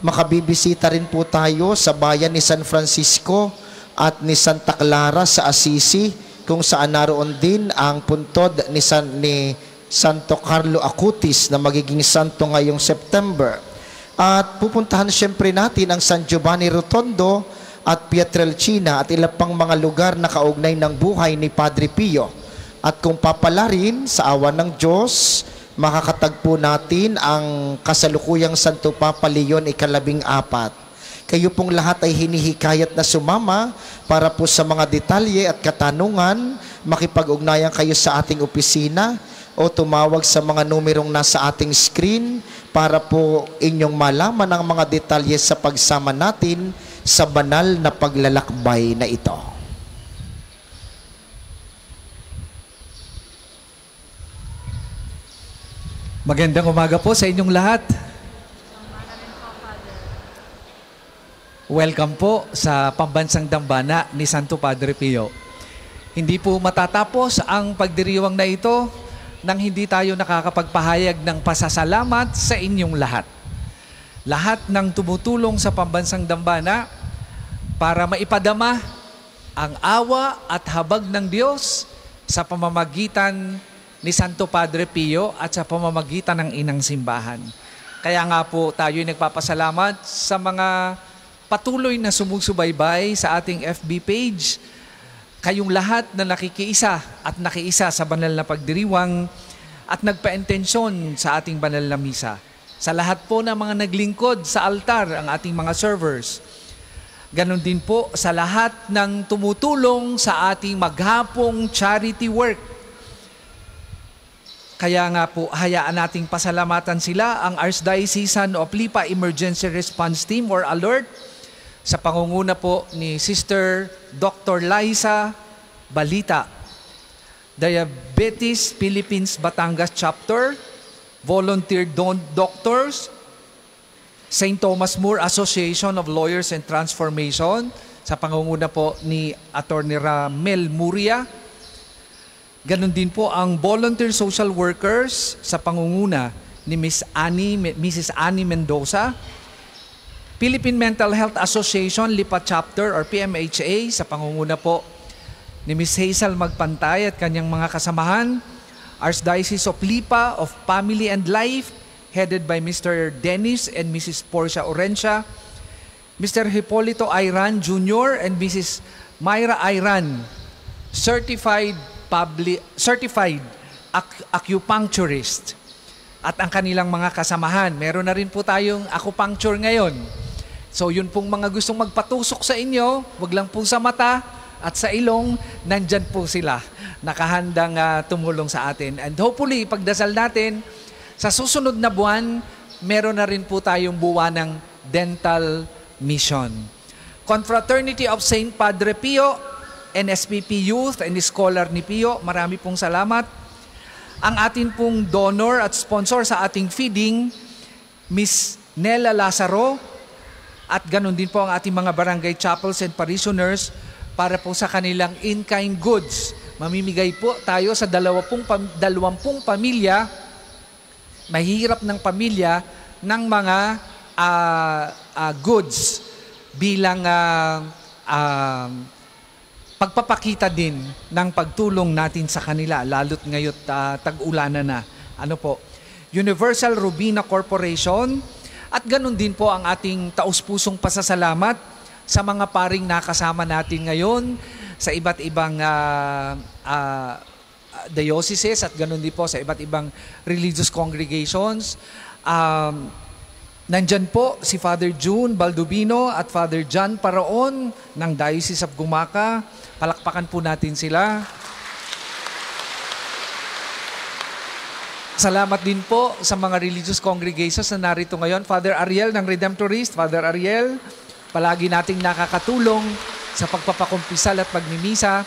Makabibisita rin po tayo sa bayan ni San Francisco at ni Santa Clara sa Assisi, kung saan naroon din ang puntod ni Santo Carlo Acutis na magiging santo ngayong September. At pupuntahan siyempre natin ang San Giovanni Rotondo at Pietrelcina at ilang pang mga lugar na kaugnay ng buhay ni Padre Pio. At kung papala rin sa awa ng Diyos, makakatagpo natin ang kasalukuyang Santo Papa Leon ika-14. Kayo pong lahat ay hinihikayat na sumama para po sa mga detalye at katanungan, makipag-ugnayan kayo sa ating opisina o tumawag sa mga numerong nasa ating screen para po inyong malaman ang mga detalye sa pagsama natin sa banal na paglalakbay na ito. Magandang umaga po sa inyong lahat. Welcome po sa Pambansang Dambana ni Santo Padre Pio. Hindi po matatapos ang pagdiriwang na ito nang hindi tayo nakakapagpahayag ng pasasalamat sa inyong lahat. Lahat ng tumutulong sa Pambansang Dambana para maipadama ang awa at habag ng Diyos sa pamamagitan ni Santo Padre Pio at sa pamamagitan ng Inang Simbahan. Kaya nga po tayo nagpapasalamat sa mga patuloy na sumusubaybay sa ating FB page. Kayong lahat na nakikiisa at nakiisa sa banal na pagdiriwang at nagpa-intensyon sa ating banal na misa. Sa lahat po ng mga naglingkod sa altar, ang ating mga servers. Ganon din po sa lahat ng tumutulong sa ating maghapong charity work. Kaya nga po, hayaan nating pasalamatan sila, ang Archdiocesan of Lipa Emergency Response Team or ALERT, sa pangunguna po ni Sister Dr. Liza Balita, Diabetes Philippines Batangas Chapter, Volunteer Doctors, St. Thomas More Association of Lawyers and Transformation, sa pangunguna po ni Attorney Ramel Muria. Ganon din po ang Volunteer Social Workers sa pangunguna ni Mrs. Annie Mendoza, Philippine Mental Health Association Lipa Chapter or PMHA sa pangunguna po ni Ms. Hazel Magpantay at kanyang mga kasamahan, Archdiocese of Lipa of Family and Life headed by Mr. Dennis and Mrs. Portia Orencia, Mr. Hipolito Ayran Jr. and Mrs. Myra Ayran, certified acupuncturist, at ang kanilang mga kasamahan. Meron na rin po tayong acupuncture ngayon. So yun pong mga gustong magpatusok sa inyo, wag lang po sa mata at sa ilong, nandyan po sila, nakahandang tumulong sa atin. And hopefully, pagdasal natin, sa susunod na buwan, meron na rin po tayong buwan ng dental mission. Confraternity of St. Padre Pio, NSPP Youth and Scholar ni Pio, marami pong salamat. Ang atin pong donor at sponsor sa ating feeding, Miss Nela Lazaro, at ganun din po ang ating mga barangay chapels and parishioners para po sa kanilang in-kind goods. Mamimigay po tayo sa 20 pamilya, mahihirap ng pamilya, ng mga goods bilang pagpapakita din ng pagtulong natin sa kanila, lalo't ngayon tag-ulanan na. Ano po? Universal Rubina Corporation, at ganun din po ang ating taus-pusong pasasalamat sa mga paring nakasama natin ngayon sa iba't ibang dioceses at ganun din po sa iba't ibang religious congregations. Nandyan po si Father June Baldubino at Father John Paraon ng Diocese of Gumaca. Palakpakan po natin sila. Salamat din po sa mga religious congregations na narito ngayon. Father Ariel ng Redemptorist, Father Ariel, palagi nating nakakatulong sa pagpapakumpisal at pagmimisa.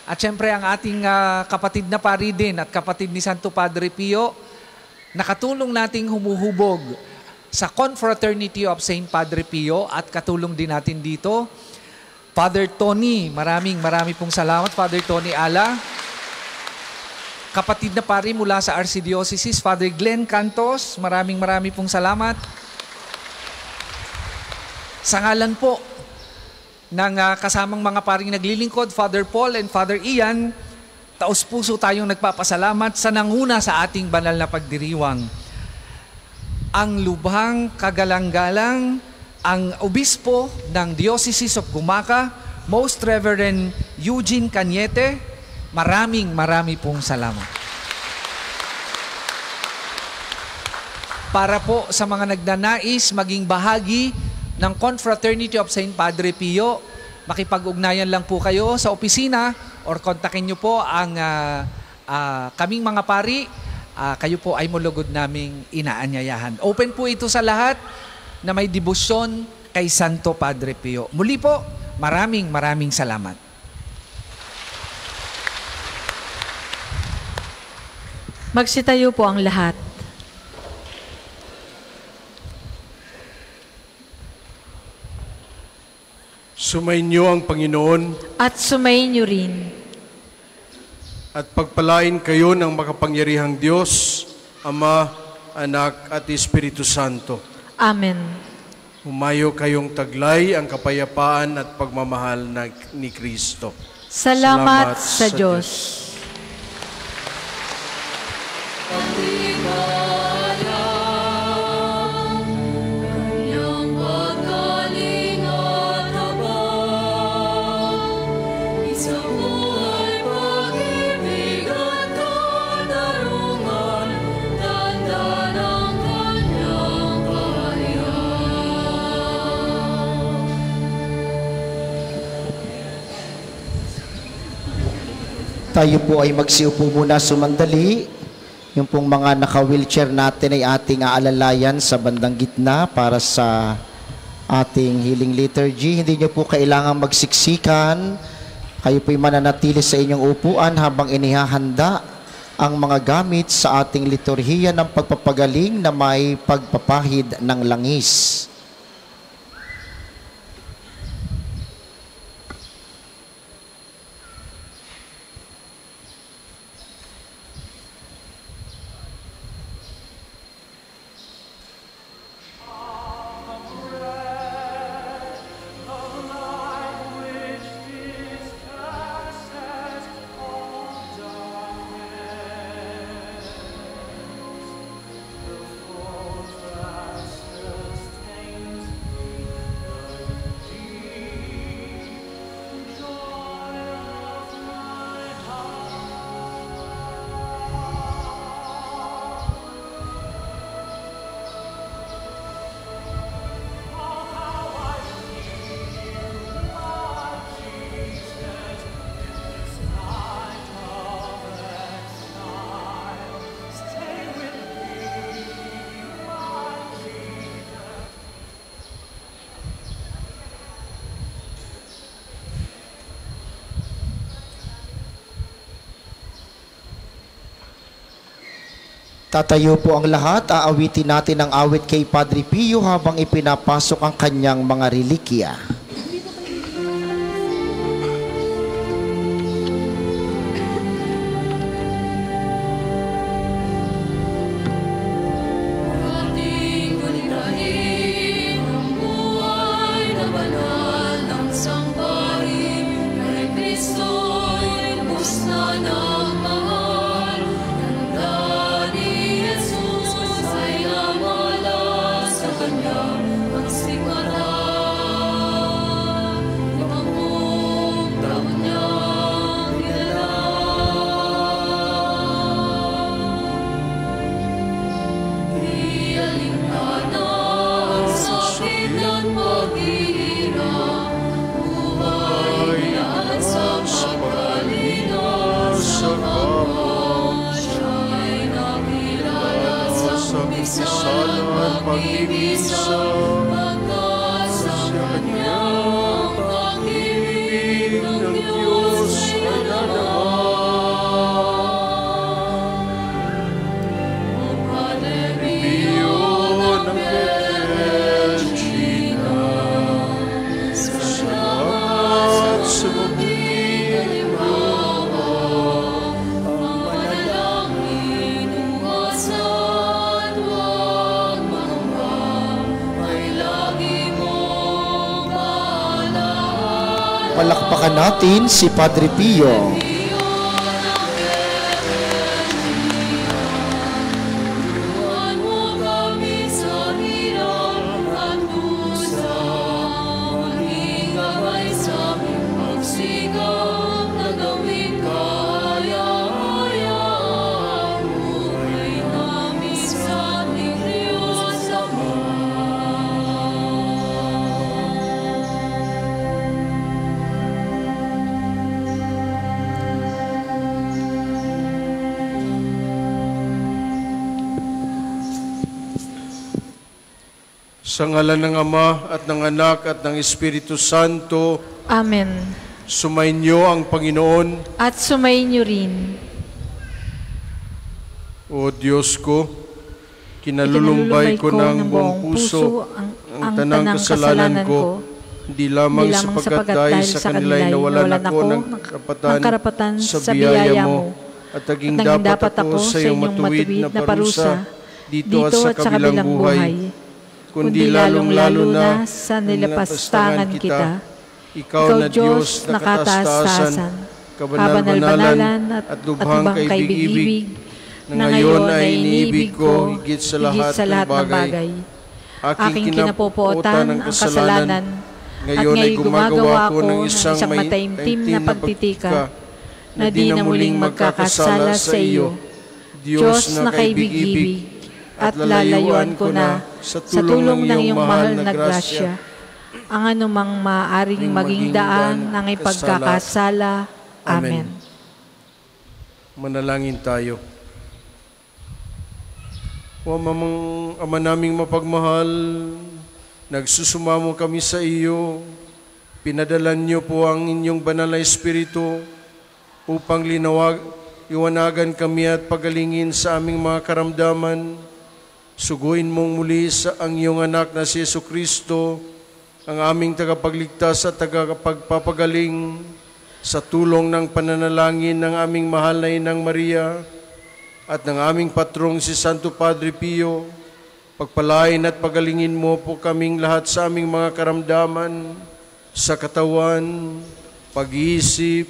At syempre ang ating kapatid na pari din at kapatid ni Santo Padre Pio, nakatulong nating humuhubog sa Confraternity of St. Padre Pio at katulong din natin dito. Father Tony, marami pong salamat. Father Tony Ala. Kapatid na pari mula sa Archdiocese, Father Glenn Cantos, marami pong salamat. Sa ngalan po ng kasamang mga paring naglilingkod, Father Paul and Father Ian, taus-puso tayong nagpapasalamat sa nanguna sa ating banal na pagdiriwang. Ang lubhang kagalang-galang, ang obispo ng Diocese of Gumaca, Most Reverend Eugene Cañete, marami pong salamat. Para po sa mga nagnanais maging bahagi ng Confraternity of St. Padre Pio, makipag-ugnayan lang po kayo sa opisina or kontakin nyo po ang kaming mga pari. Kayo po ay mulugod naming inaanyayahan. Open po ito sa lahat na may debosyon kay Santo Padre Pio. Muli po, maraming salamat. Magsitayo po ang lahat. Sumainyo ang Panginoon at sumainyo rin. at pagpalain kayo ng makapangyarihang Diyos, Ama, Anak at Espiritu Santo. Amen. Humayo kayong taglay ang kapayapaan at pagmamahal ni Kristo. Salamat sa Diyos. Tayo po ay magsiupo muna sumandali. Yung pong mga naka-wheelchair natin ay ating aalalayan sa bandang gitna para sa ating healing liturgy. Hindi nyo po kailangang magsiksikan. Kayo po'y mananatili sa inyong upuan habang inihahanda ang mga gamit sa ating liturhiya ng pagpapagaling na may pagpapahid ng langis. Tatayo po ang lahat, aawitin natin ang awit kay Padre Pio habang ipinapasok ang kanyang mga relikya. Palakpakan natin si Padre Pio. Sa ngalan ng Ama at ng Anak at ng Espiritu Santo. Amen. Sumainyo ang Panginoon. At sumainyo rin. O Diyos ko, kinalulumbay ko ng buong puso ang tanang kasalanan ko Di lamang sapagkat dahil sa kanila ay nawalan ako ng karapatan sa biyaya mo, at naging dapat ako sa iyong matuwid na parusa dito at sa kabilang buhay, kundi lalong-lalo na sa nilapastangan kita. Ikaw na Diyos na kataas-taasan, kabanal-banalan at lubhang kaibig-ibig, na ngayon ay iniibig ko higit sa lahat ng bagay. Aking kinapupuotan ang kasalanan, ngayon ay gumagawa ko ng isang mataimtim na pagtitika, na di na muling magkakasala sa iyo, Diyos na kaibig-ibig, at lalayuan ko na sa tulong ng iyong mahal na grasya ang anumang maaaring maging daan ng ipagkakasala. Amen. Manalangin tayo. O Ama naming mapagmahal, nagsusumamo kami sa iyo. Pinadalan niyo po ang inyong banal na Espiritu upang iwanagan kami at pagalingin sa aming mga karamdaman. Suguin mong muli sa ang iyong anak na si Jesucristo, ang aming tagapagligtas at tagapagpapagaling, sa tulong ng pananalangin ng aming mahal na Inang Maria at ng aming patrong si Santo Padre Pio. Pagpalain at pagalingin mo po kaming lahat sa aming mga karamdaman, sa katawan, pag-iisip,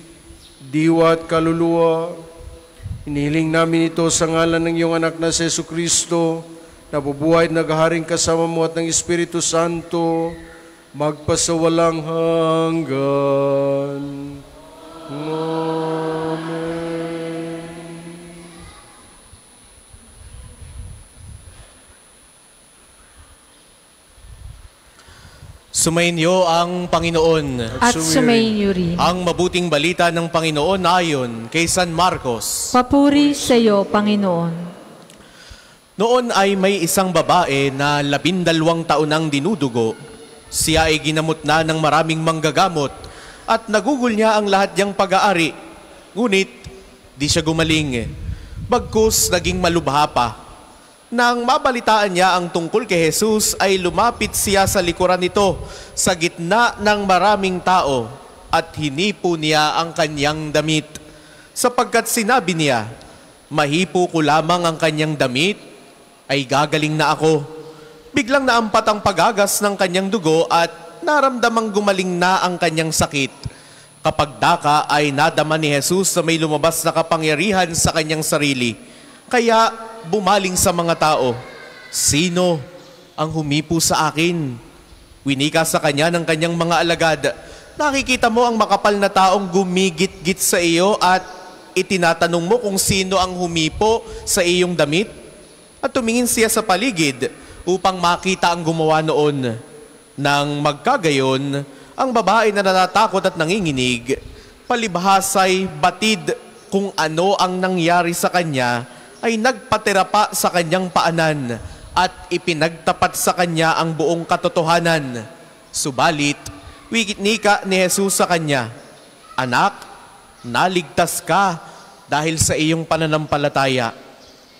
diwa at kaluluwa. Inihiling namin ito sa ngalan ng iyong anak na si Jesucristo, na bubuhay at naghaharing kasama mo at ng Espiritu Santo, magpasawalang hanggan. Amen. Sumainyo ang Panginoon. At sumainyo rin. Ang mabuting balita ng Panginoon ayon kay San Marcos. Papuri sa iyo, Panginoon. Noon ay may isang babae na 12 taon nang dinudugo. Siya ay ginamot na ng maraming manggagamot at nagugol niya ang lahat niyang pag-aari. Ngunit di siya gumaling. Bagkus naging malubha pa. Nang mabalitaan niya ang tungkol kay Jesus, ay lumapit siya sa likuran nito sa gitna ng maraming tao at hinipo niya ang kanyang damit. Sapagkat sinabi niya, mahipo ko lamang ang kanyang damit, ay gagaling na ako. Biglang naampat ang pagagas ng kanyang dugo at naramdamang gumaling na ang kanyang sakit. Kapag daka ay nadama ni Jesus na may lumabas na kapangyarihan sa kanyang sarili. Kaya bumaling sa mga tao, sino ang humipo sa akin? Winika sa kanya ng kanyang mga alagad, nakikita mo ang makapal na taong gumigit-git sa iyo at itinatanong mo kung sino ang humipo sa iyong damit? At tumingin siya sa paligid upang makita ang gumawa noon. Nang magkagayon, ang babae na natatakot at nanginginig, palibhasay batid kung ano ang nangyari sa kanya, ay nagpatira pa sa kanyang paanan at ipinagtapat sa kanya ang buong katotohanan. Subalit, winika ni Jesus sa kanya, anak, naligtas ka dahil sa iyong pananampalataya.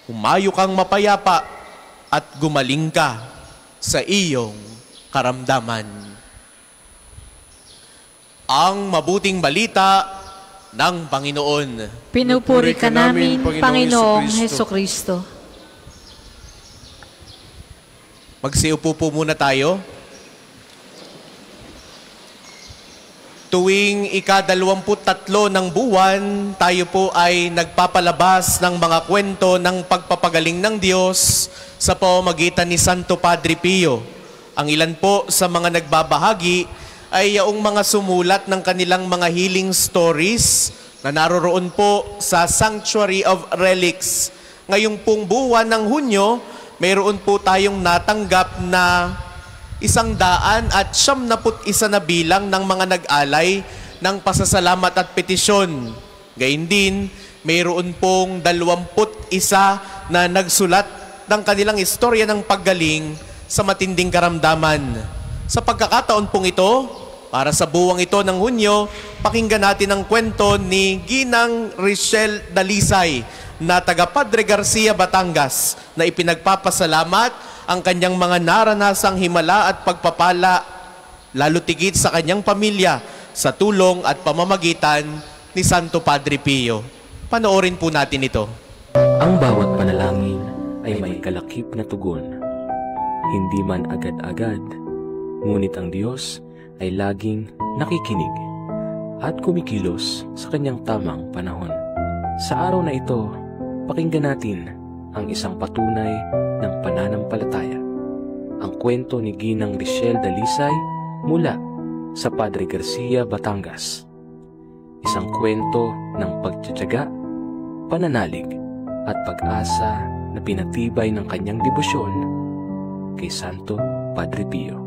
Humayo kang mapayapa at gumaling ka sa iyong karamdaman. Ang mabuting balita ng Panginoon. Pinupuri ka namin, Panginoong Hesukristo. Magsiupo po muna tayo. Tuwing ika-23 ng buwan, tayo po ay nagpapalabas ng mga kwento ng pagpapagaling ng Diyos sa pamamagitan ni Santo Padre Pio. Ang ilan po sa mga nagbabahagi ay yaong mga sumulat ng kanilang mga healing stories na naroroon po sa Sanctuary of Relics. Ngayong pong buwan ng Hunyo, mayroon po tayong natanggap na 191 na bilang ng mga nag-alay ng pasasalamat at petisyon. Gayun din, mayroon pong 21 na nagsulat ng kanilang istorya ng paggaling sa matinding karamdaman. Sa pagkakataon pong ito, para sa buwang ito ng Hunyo, pakinggan natin ang kwento ni Ginang Richelle Dalisay na taga Padre Garcia, Batangas, na ipinagpapasalamat ang kanyang mga naranasang himala at pagpapala lalo tigit sa kanyang pamilya sa tulong at pamamagitan ni Santo Padre Pio. Panoorin po natin ito. Ang bawat panalangin ay may kalakip na tugon. Hindi man agad-agad, ngunit ang Diyos ay laging nakikinig at kumikilos sa kanyang tamang panahon. Sa araw na ito, pakinggan natin ang isang patunay ng pananampalataya. Ang kwento ni Ginang Richelle Dalisay mula sa Padre Garcia, Batangas. Isang kwento ng pagtitiyaga, pananalig at pag-asa na pinatibay ng kanyang debosyon kay Santo Padre Pio.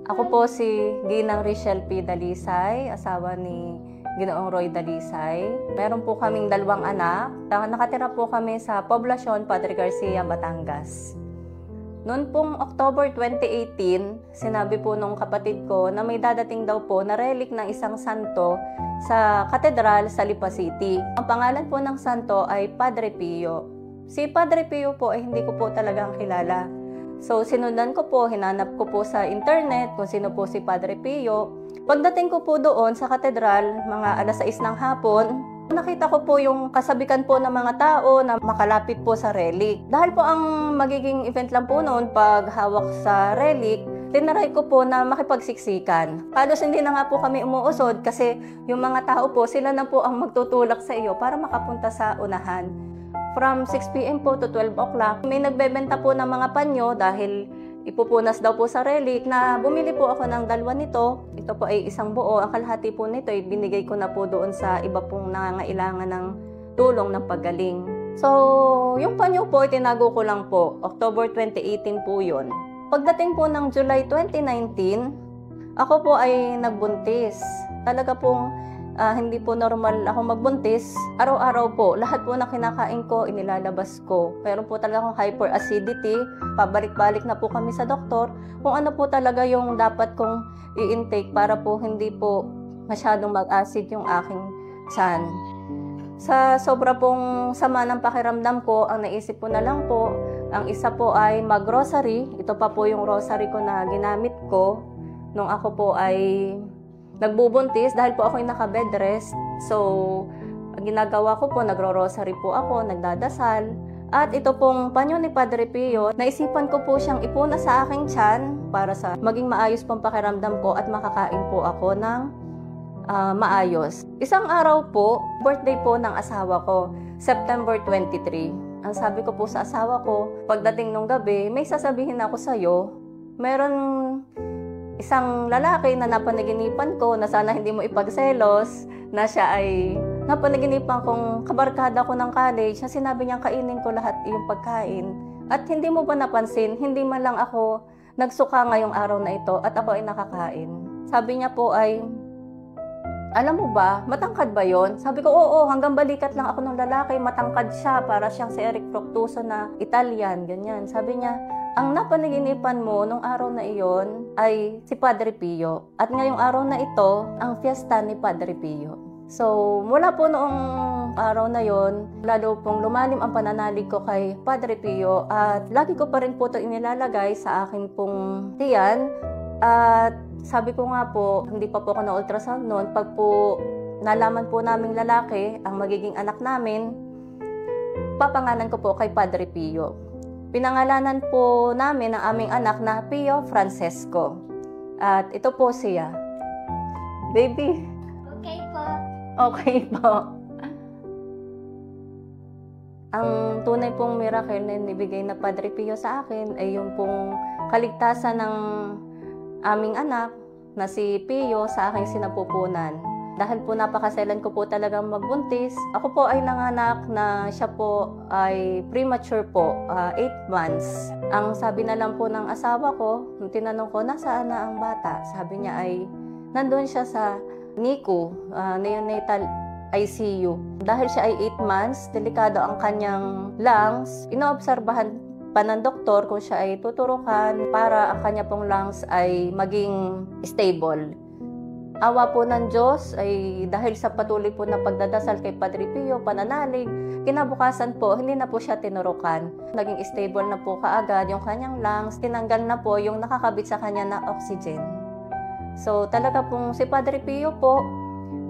Ako po si Ginang Richelle P. Dalisay, asawa ni Ginoong Roy Dalisay. Meron po kaming 2 anak. Nakatira po kami sa poblasyon Padre Garcia, Batangas. Noon pong October 2018, sinabi po nung kapatid ko na may dadating daw po na relic ng isang santo sa katedral sa Lipa City. Ang pangalan po ng santo ay Padre Pio. Si Padre Pio po ay hindi ko po talagang kilala. So sinundan ko po, hinanap ko po sa internet kung sino po si Padre Pio. Pagdating ko po doon sa katedral, mga 6:00 ng hapon, nakita ko po yung kasabikan po ng mga tao na makalapit po sa relic. Dahil po ang magiging event lang po noon pag hawak sa relic, tinaray ko po na makipagsiksikan. Halos hindi na nga po kami umuusod kasi yung mga tao po, sila na po ang magtutulak sa iyo para makapunta sa unahan. From 6 p.m. po to 12 o'clock, may nagbebenta po ng mga panyo dahil ipupunas daw po sa relic na bumili po ako ng 2 nito. Ito po ay isang buo. Ang kalahati po nito ay binigay ko na po doon sa iba pong nangangailangan ng tulong ng paggaling. So, yung panyo po, itinago ko lang po. October 2018 po yun. Pagdating po ng July 2019, ako po ay nagbuntis. Talaga pong hindi po normal ako magbuntis. Araw-araw po, lahat po na kinakain ko, inilalabas ko. Meron po talaga akong hyperacidity. Pabalik-balik na po kami sa doktor kung ano po talaga yung dapat kong i-intake para po hindi po masyadong mag-acid yung aking tiyan. Sa sobra pong sama ng pakiramdam ko, ang naisip ko na lang po, ang isa po ay mag-rosary. Ito pa po yung rosary ko na ginamit ko nung ako po ay nagbubuntis dahil po ako'y naka-bed rest. So, ang ginagawa ko po, nagro-rosary po ako, nagdadasal. At ito pong panyo ni Padre Pio, naisipan ko po siyang ipuna sa aking tiyan para sa maging maayos pang pakiramdam ko at makakain po ako ng maayos. Isang araw po, birthday po ng asawa ko, September 23. Ang sabi ko po sa asawa ko, pagdating nung gabi, may sasabihin ako sa'yo. Meron isang lalaki na napanaginipan ko na sana hindi mo ipagselos, na siya ay napanaginipan kong kabarkada ko ng college, na sinabi niyang kainin ko lahat yung pagkain. At hindi mo ba napansin, hindi man lang ako nagsuka ngayong araw na ito at ako ay nakakain. Sabi niya po ay, alam mo ba, matangkad ba yon? Sabi ko, oo, hanggang balikat lang ako ng lalaki, matangkad siya, para siyang si Eric Fructuoso na Italian, ganyan. Sabi niya, ang napanaginipan mo nung araw na iyon ay si Padre Pio. At ngayong araw na ito, ang fiesta ni Padre Pio. So, mula po noong araw na yon, lalo pong lumalim ang pananalig ko kay Padre Pio at lagi ko pa rin po ito inilalagay sa akin pong tiyan. At sabi ko nga po, hindi pa po ako na ultrasound noon. Pag po nalaman po naming lalaki ang magiging anak namin, papangalan ko po kay Padre Pio. Pinangalanan po namin ang aming anak na Pio Francesco. At ito po siya. Baby. Okay po. Okay po. Ang tunay pong miracle na nibigay na Padre Pio sa akin ay yung pong kaligtasan ng aming anak na si Pio sa aking sinapupunan. Dahil po napakaselan ko po talagang magbuntis, ako po ay nanganak na siya po ay premature po, 8 months. Ang sabi na lang po ng asawa ko, nung tinanong ko, nasaan na ang bata? Sabi niya ay, nandun siya sa NICU, neonatal ICU. Dahil siya ay 8 months, delikado ang kanyang lungs, inoobserbahan pa ng doktor kung siya ay tuturukan para ang kanya pong lungs ay maging stable. awa po ng Diyos ay dahil sa patuloy po na pagdadasal kay Padre Pio, pananalig, kinabukasan po, hindi na po siya tinurukan. Naging stable na po kaagad yung kanyang lungs, tinanggal na po yung nakakabit sa kanya na oxygen. So talaga pong si Padre Pio po,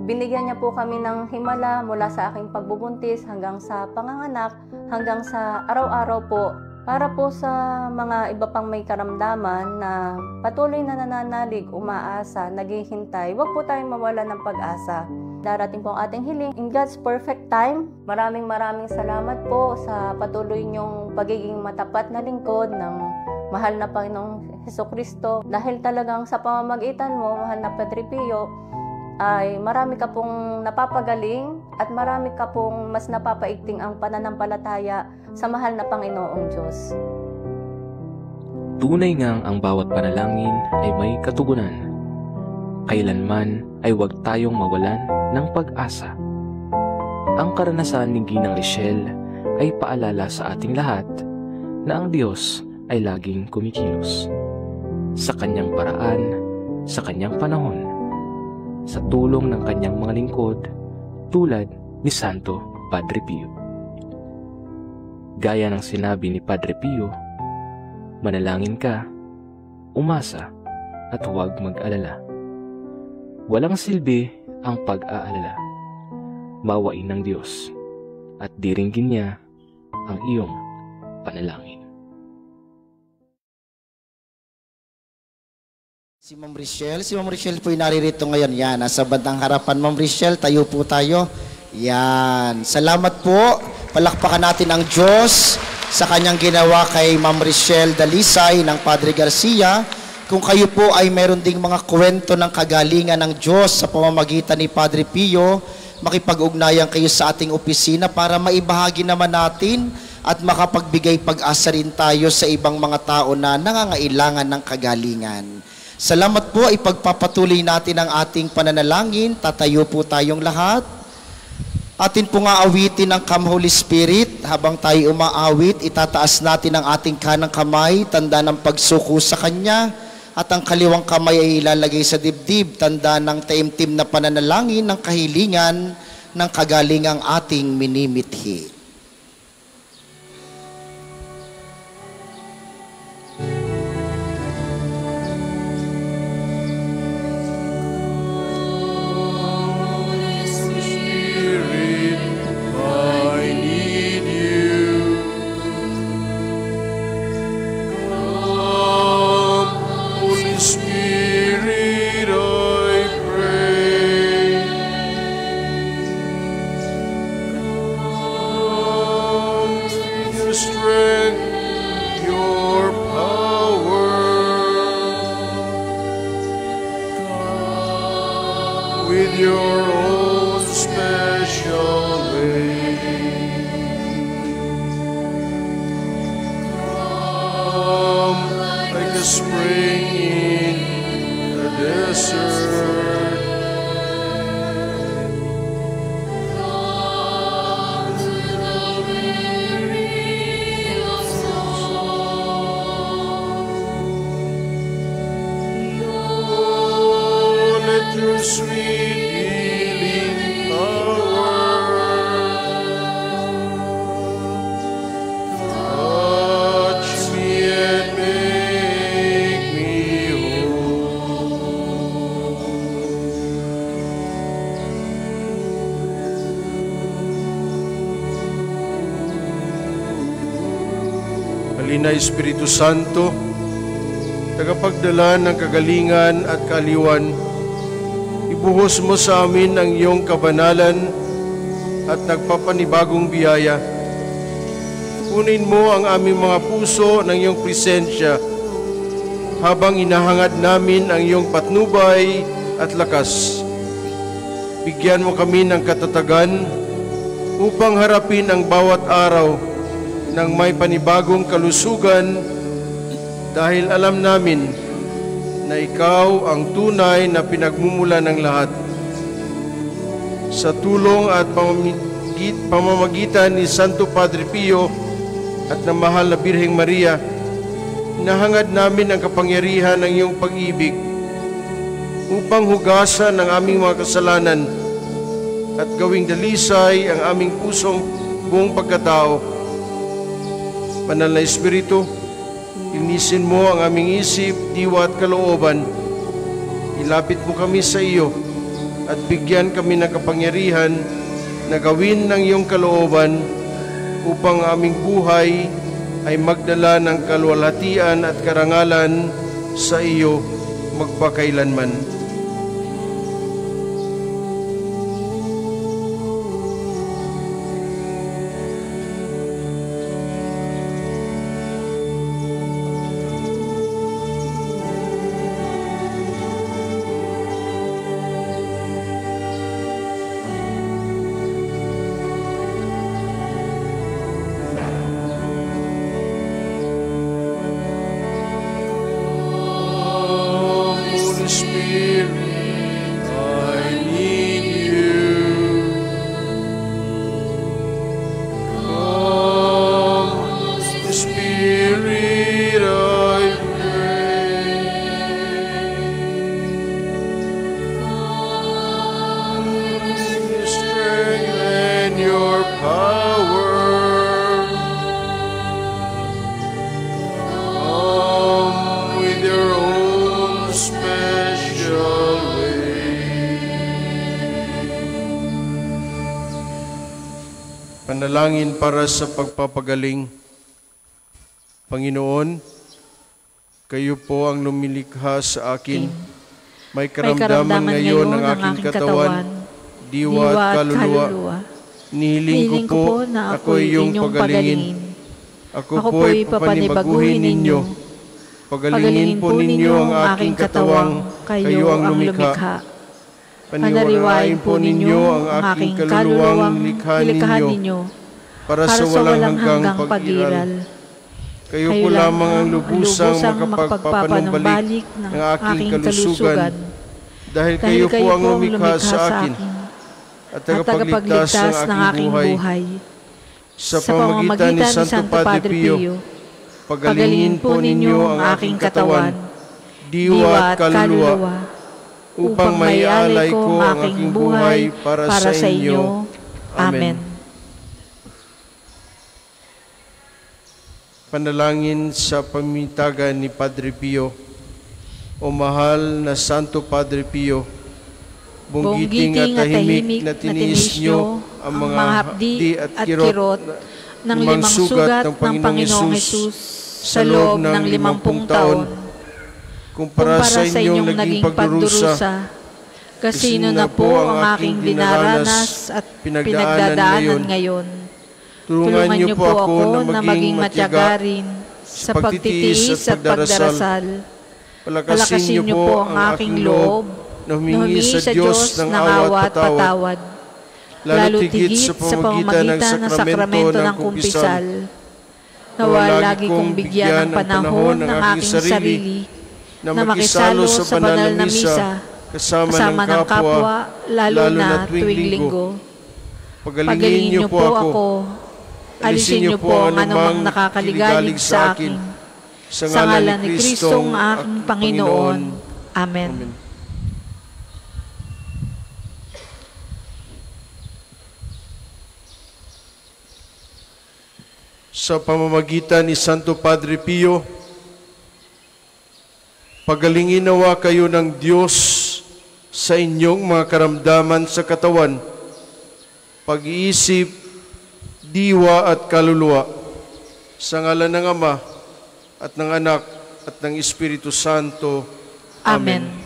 binigyan niya po kami ng himala mula sa aking pagbubuntis hanggang sa panganganak, hanggang sa araw-araw po. Para po sa mga iba pang may karamdaman na patuloy na nananalig, umaasa, naghihintay, huwag po tayong mawala ng pag-asa. Darating po ang ating hiling in God's perfect time. Maraming salamat po sa patuloy niyong pagiging matapat na lingkod ng mahal na Panginoong Hesukristo. Dahil talagang sa pamamagitan mo, mahal na Padre Pio, ay marami ka pong napapagaling at marami ka pong mas napapaigting ang pananampalataya sa mahal na Panginoong Diyos. Tunay ngang ang bawat panalangin ay may katugunan. Kailanman ay huwag tayong mawalan ng pag-asa. Ang karanasan ni Ginang Richelle ay paalala sa ating lahat na ang Diyos ay laging kumikilos. Sa kanyang paraan, sa kanyang panahon, sa tulong ng kanyang mga lingkod tulad ni Santo Padre Pio. Gaya ng sinabi ni Padre Pio, manalangin ka, umasa at huwag mag-alala. Walang silbi ang pag-aalala. Mawain ng Diyos at diringgin niya ang iyong panalangin. Si Ma'am Richelle po yung naririto ngayon. Yan, nasa bandang harapan. Ma'am Richelle, tayo po tayo. Yan, salamat po. Palakpakan natin ang Diyos sa kanyang ginawa kay Ma'am Richelle Dalisay ng Padre Garcia. Kung kayo po ay meron ding mga kwento ng kagalingan ng Diyos sa pamamagitan ni Padre Pio, makipag-ugnayan kayo sa ating opisina para maibahagi naman natin at makapagbigay pag-asa rin tayo sa ibang mga tao na nangangailangan ng kagalingan. Salamat po, ipagpapatuloy natin ang ating pananalangin. Tatayo po tayong lahat. Atin po nga awitin ang Come Holy Spirit. Habang tayo umaawit, itataas natin ang ating kanang kamay, tanda ng pagsuko sa Kanya. At ang kaliwang kamay ay ilalagay sa dibdib, tanda ng taimtim na pananalangin ng kahilingan ng kagalingang ating minimithi. Halina Espiritu Santo, tagapagdala ng kagalingan at kaaliwan, ibuhos mo sa amin ang iyong kabanalan at nagpapanibagong biyaya. Punin mo ang aming mga puso ng iyong presensya habang inahangad namin ang iyong patnubay at lakas. Bigyan mo kami ng katatagan upang harapin ang bawat araw ng may panibagong kalusugan dahil alam namin na ikaw ang tunay na pinagmumula ng lahat. Sa tulong at pamamagitan ni Santo Padre Pio at ng mahal na Birheng Maria, nahangad namin ang kapangyarihan ng iyong pag-ibig upang hugasan ang aming mga kasalanan at gawing dalisay ang aming pusong buong pagkatao. Banal na Espiritu, linisin mo ang aming isip, diwa at kalooban. Ilapit mo kami sa iyo at bigyan kami ng kapangyarihan na gawin ng iyong kalooban upang aming buhay ay magdala ng kaluwalhatian at karangalan sa iyo magpakailanman. Panalangin para sa pagpapagaling. Panginoon, kayo po ang lumilikha sa akin. May karamdaman ngayon ang aking katawan, diwa at kaluluwa. Nihiling ko po na ako iyong pagalingin. Ako po'y papanibaguhin ninyo. Pagalingin po ninyo ang aking katawang, kayo ang lumikha. Panariwain po ninyo ang aking kaluluwang likha ninyo para sa walang hanggang pag-iral. Kayo po lamang ang lubusang makapagpapanumbalik ng aking kalusugan dahil kayo po ang lumikha sa akin at tagapagligtas ng aking buhay. Sa pamamagitan ni Santo Padre Pio, pagalingin po ninyo ang aking katawan, diwa at kaluluwa, upang maialay ko ang aking buhay para sa inyo. Amen. Panalangin sa pamintagan ni Padre Pio. O mahal na Santo Padre Pio, bunggiting at tahimik na tiniis nyo ang mga hapdi at kirot ng 5 sugat ng Panginoong Hesus sa loob ng 50 taon. Kumpara sa inyong naging pagdurusa, kasino na po ang aking dinaranas at pinagdadaanan ngayon. Tulungan niyo po ako na maging matyaga sa pagtitiis at pagdarasal. Palakasin niyo po ang aking loob na humingi sa Diyos ng awa at patawad, lalo tigit sa pamamagitan ng sakramento ng kumpisal. Nawa lagi kong bigyan ng panahon ng aking sarili na makisalo sa banal na misa kasama ng kapwa, lalo na tuwing linggo. Pagalingin niyo po ako, alisin niyo po ang anumang nakakaligalig sa akin. Sa ngalan ni Kristong aking Panginoon. Amen. Sa pamamagitan ni Santo Padre Pio, pagalingin nawa kayo ng Diyos sa inyong mga karamdaman sa katawan, pag-iisip, diwa at kaluluwa, sa ngalan ng Ama at ng Anak at ng Espiritu Santo. Amen.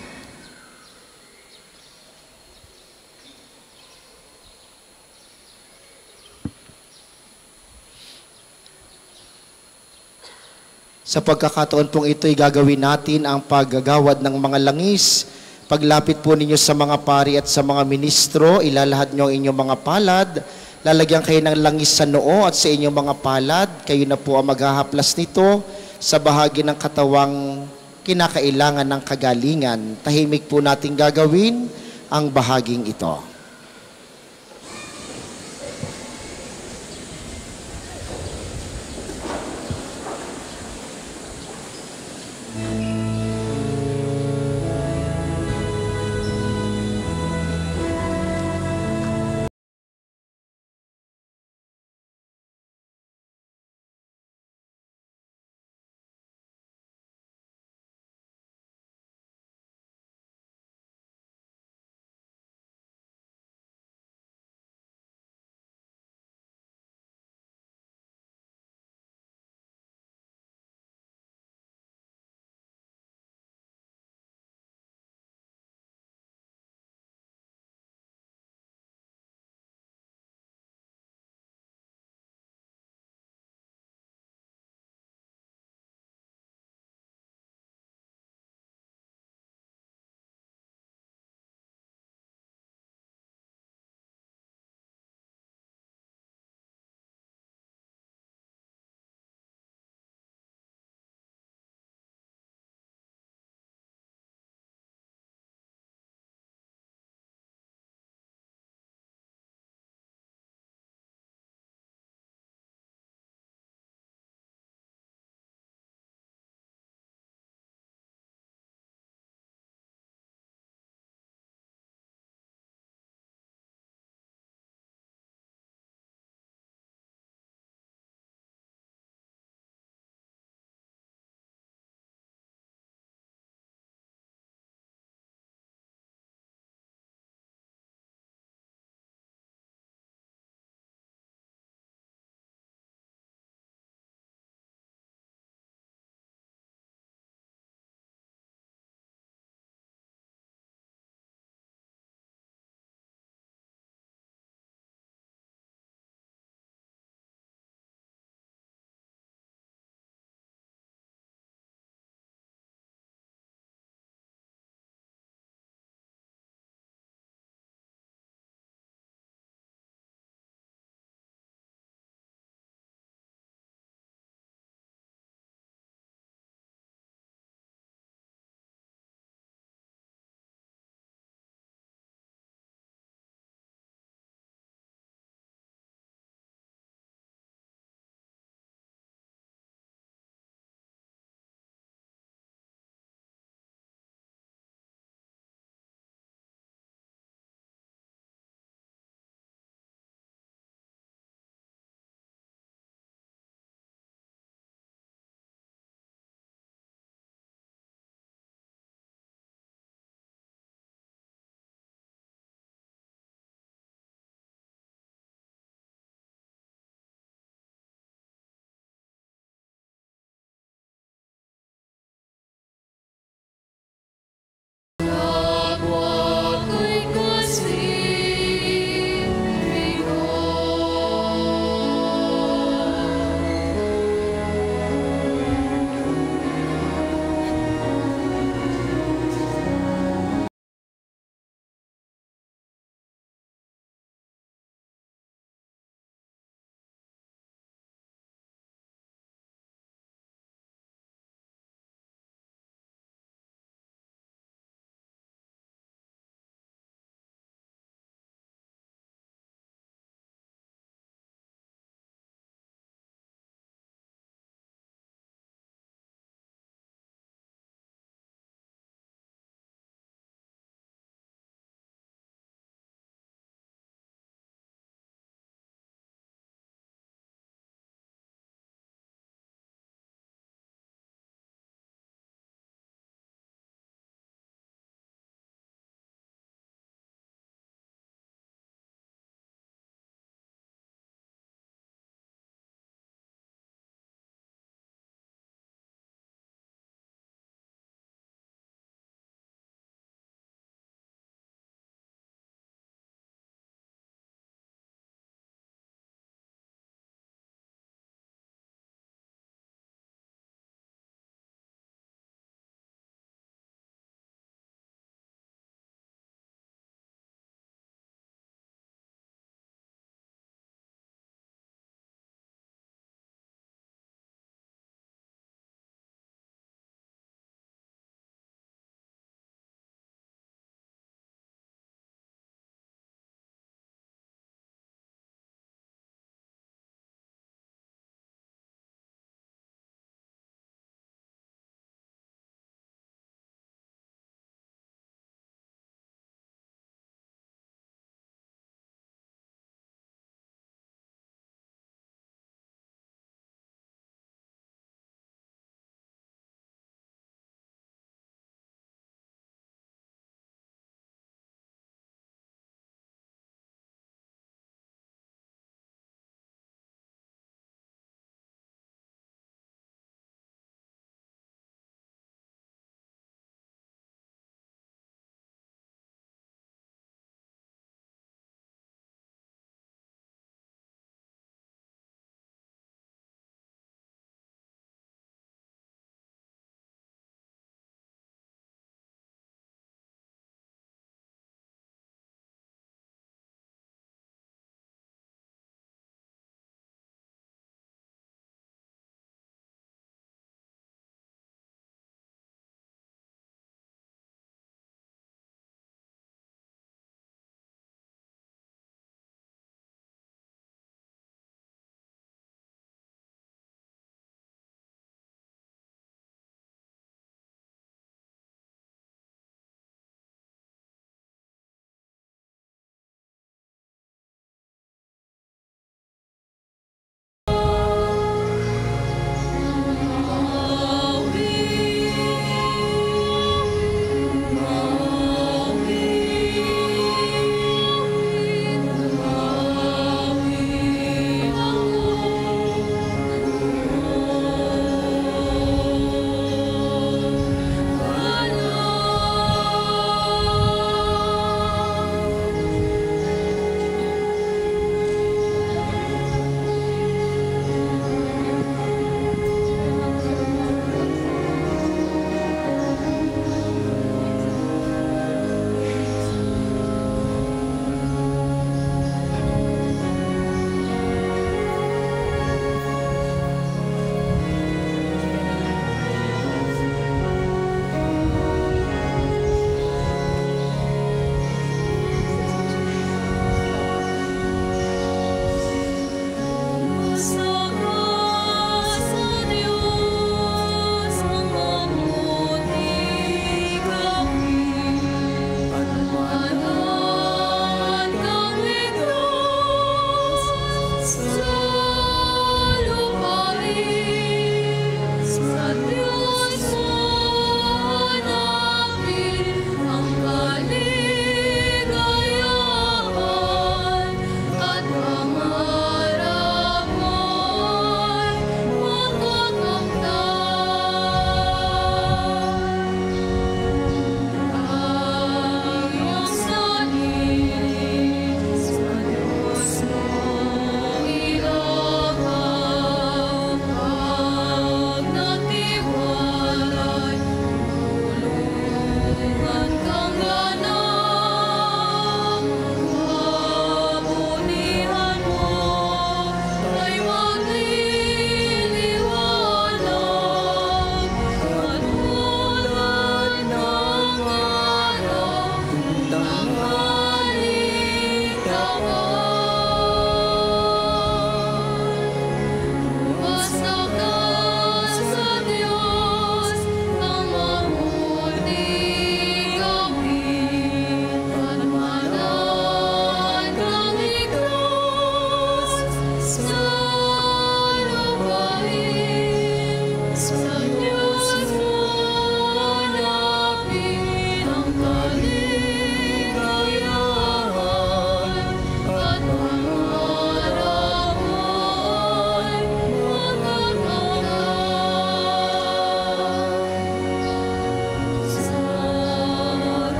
Sa pagkakataon pong ito'y gagawin natin ang paggagawad ng mga langis. Paglapit po ninyo sa mga pari at sa mga ministro, ilalahad nyo ang inyong mga palad. Lalagyan kayo ng langis sa noo at sa inyong mga palad. Kayo na po ang maghahaplas nito sa bahagi ng katawang kinakailangan ng kagalingan. Tahimik po natin gagawin ang bahaging ito.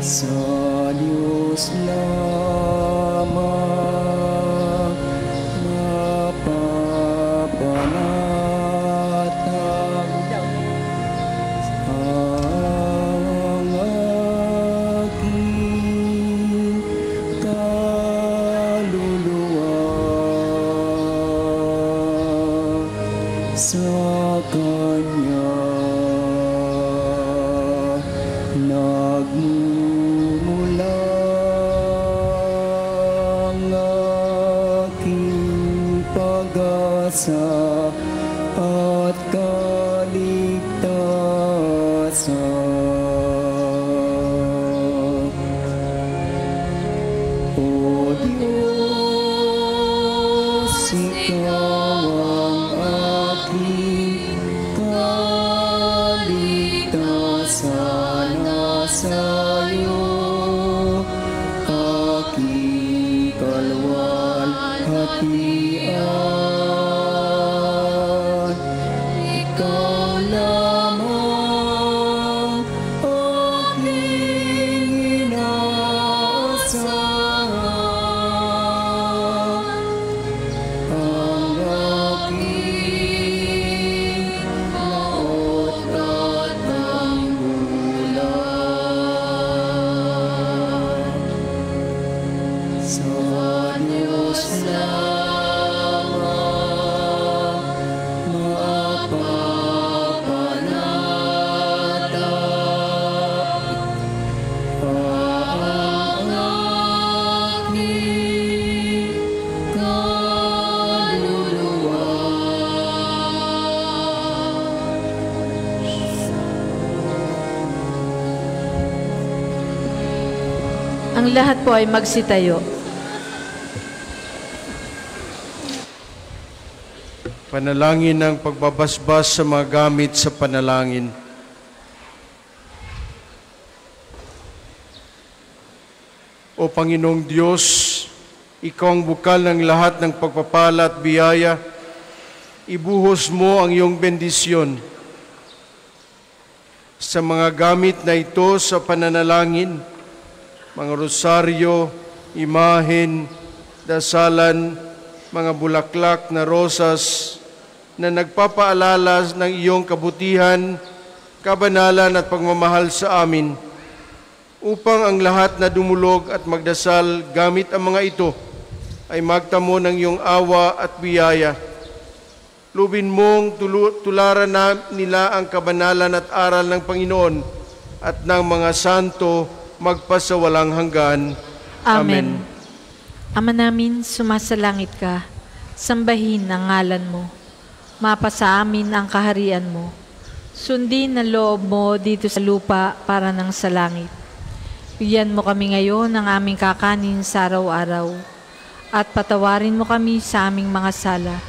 sa Diyos lamang mapapanatag ang aking kaluluwa sa Kanya nagmumula ang aking pag-asa at kaligtasan. O Diyos, Ikaw ang aking kaligtasan, nasa iyo aking kalwalhatian. Ikaw lamang aking inaasahan, ang aking laot at tanggulan. Sa Diyos lamang mapapanatag ang aking kaluluwa. Ang lahat po ay magsitayo. Panalangin ng pagbabasbas sa mga gamit sa panalangin. O Panginoong Diyos, Ikaw ang bukal ng lahat ng pagpapala at biyaya. Ibuhos mo ang iyong bendisyon sa mga gamit na ito sa pananalangin, mga rosaryo, imahen, dasalan, mga bulaklak na rosas na nagpapaalala ng iyong kabutihan, kabanalan at pagmamahal sa amin, upang ang lahat na dumulog at magdasal gamit ang mga ito ay magtamo ng iyong awa at biyaya. Lubin mong tularan na nila ang kabanalan at aral ng Panginoon at ng mga santo magpasawalang hanggan. Amen. Ama namin, sumasalangit ka, sambahin ang ngalan mo. Mapasa amin ang kaharian mo. Sundin ang loob mo dito sa lupa para nang sa langit. Bigyan mo kami ngayon ng aming kakanin sa araw-araw. At patawarin mo kami sa aming mga sala,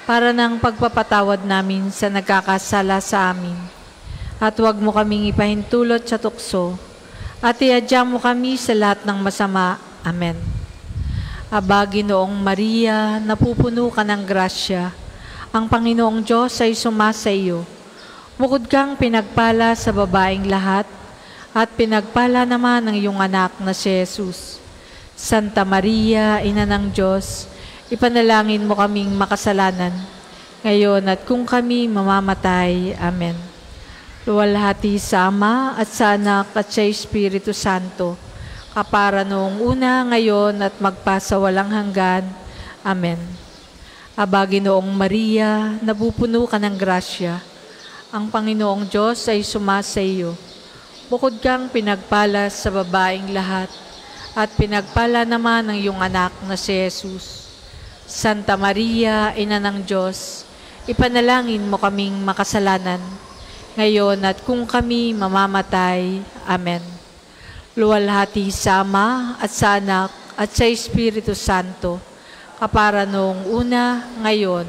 para ng pagpapatawad namin sa nagkakasala sa amin. At huwag mo kaming ipahintulot sa tukso, at iadya mo kami sa lahat ng masama. Amen. Aba, Ginoong Maria, napupuno ka ng grasya. Ang Panginoong Diyos ay sumasa iyo. Bukod kang pinagpala sa babaeng lahat, at pinagpala naman ng iyong anak na si Jesus. Santa Maria, Ina ng Diyos, ipanalangin mo kaming makasalanan, ngayon at kung kami mamamatay. Amen. Luwalhati sa Ama at sa Anak at sa Espiritu Santo, kapara noong una, ngayon at magpasawalang hanggan. Amen. Aba, Ginoong Maria, napupuno ka ng grasya. Ang Panginoong Diyos ay sumasa iyo. Bukod kang pinagpala sa babaeng lahat, at pinagpala naman ng iyong anak na si Jesus. Santa Maria, Ina ng Diyos, ipanalangin mo kaming makasalanan, ngayon at kung kami mamamatay. Amen. Luwalhati sa Ama at sa Anak at sa Espiritu Santo, kapara noong una, ngayon,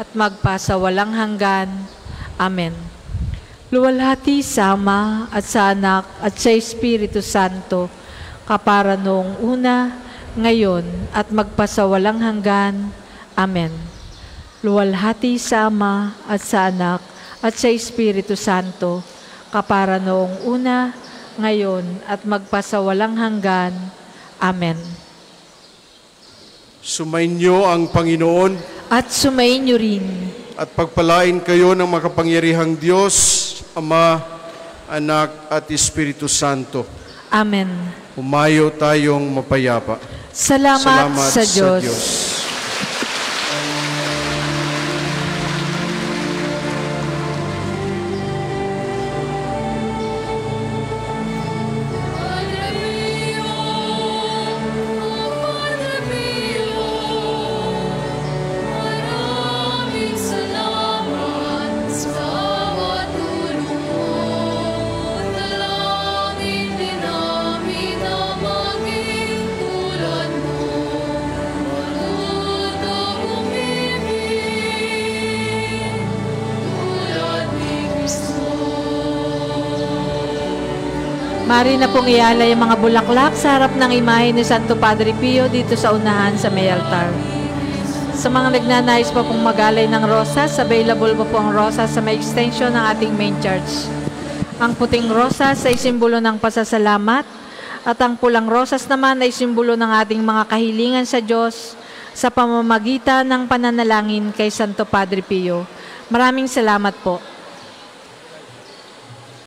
at magpasawalang hanggan. Amen. Luwalhati sa Ama at sa Anak at sa Espiritu Santo, kapara noong una, ngayon, at magpasawalang hanggan. Amen. Luwalhati sa Ama at sa Anak at sa Espiritu Santo, kapara noong una, ngayon at magpasawalang hanggan. Amen. Sumainyo ang Panginoon At sumainyo rin. at pagpalain kayo ng makapangyarihang Diyos, Ama, Anak at Espiritu Santo. Amen. Humayo tayong mapayapa. Salamat sa Diyos. Maraming salamat sa watulong mo. Dalangin din namin na maging tulad mo. Marunong umibig tulad ni Kristo. Mari na pong ialay ang mga bulaklak sa harap ng imahe ni Santo Padre Pio dito sa unahan sa may altar. Sa mga nagnanais pa pong mag-alay ng rosas, available po ang rosas sa may extension ng ating main church. Ang puting rosas ay simbolo ng pasasalamat at ang pulang rosas naman ay simbolo ng ating mga kahilingan sa Diyos sa pamamagitan ng pananalangin kay Santo Padre Pio. Maraming salamat po.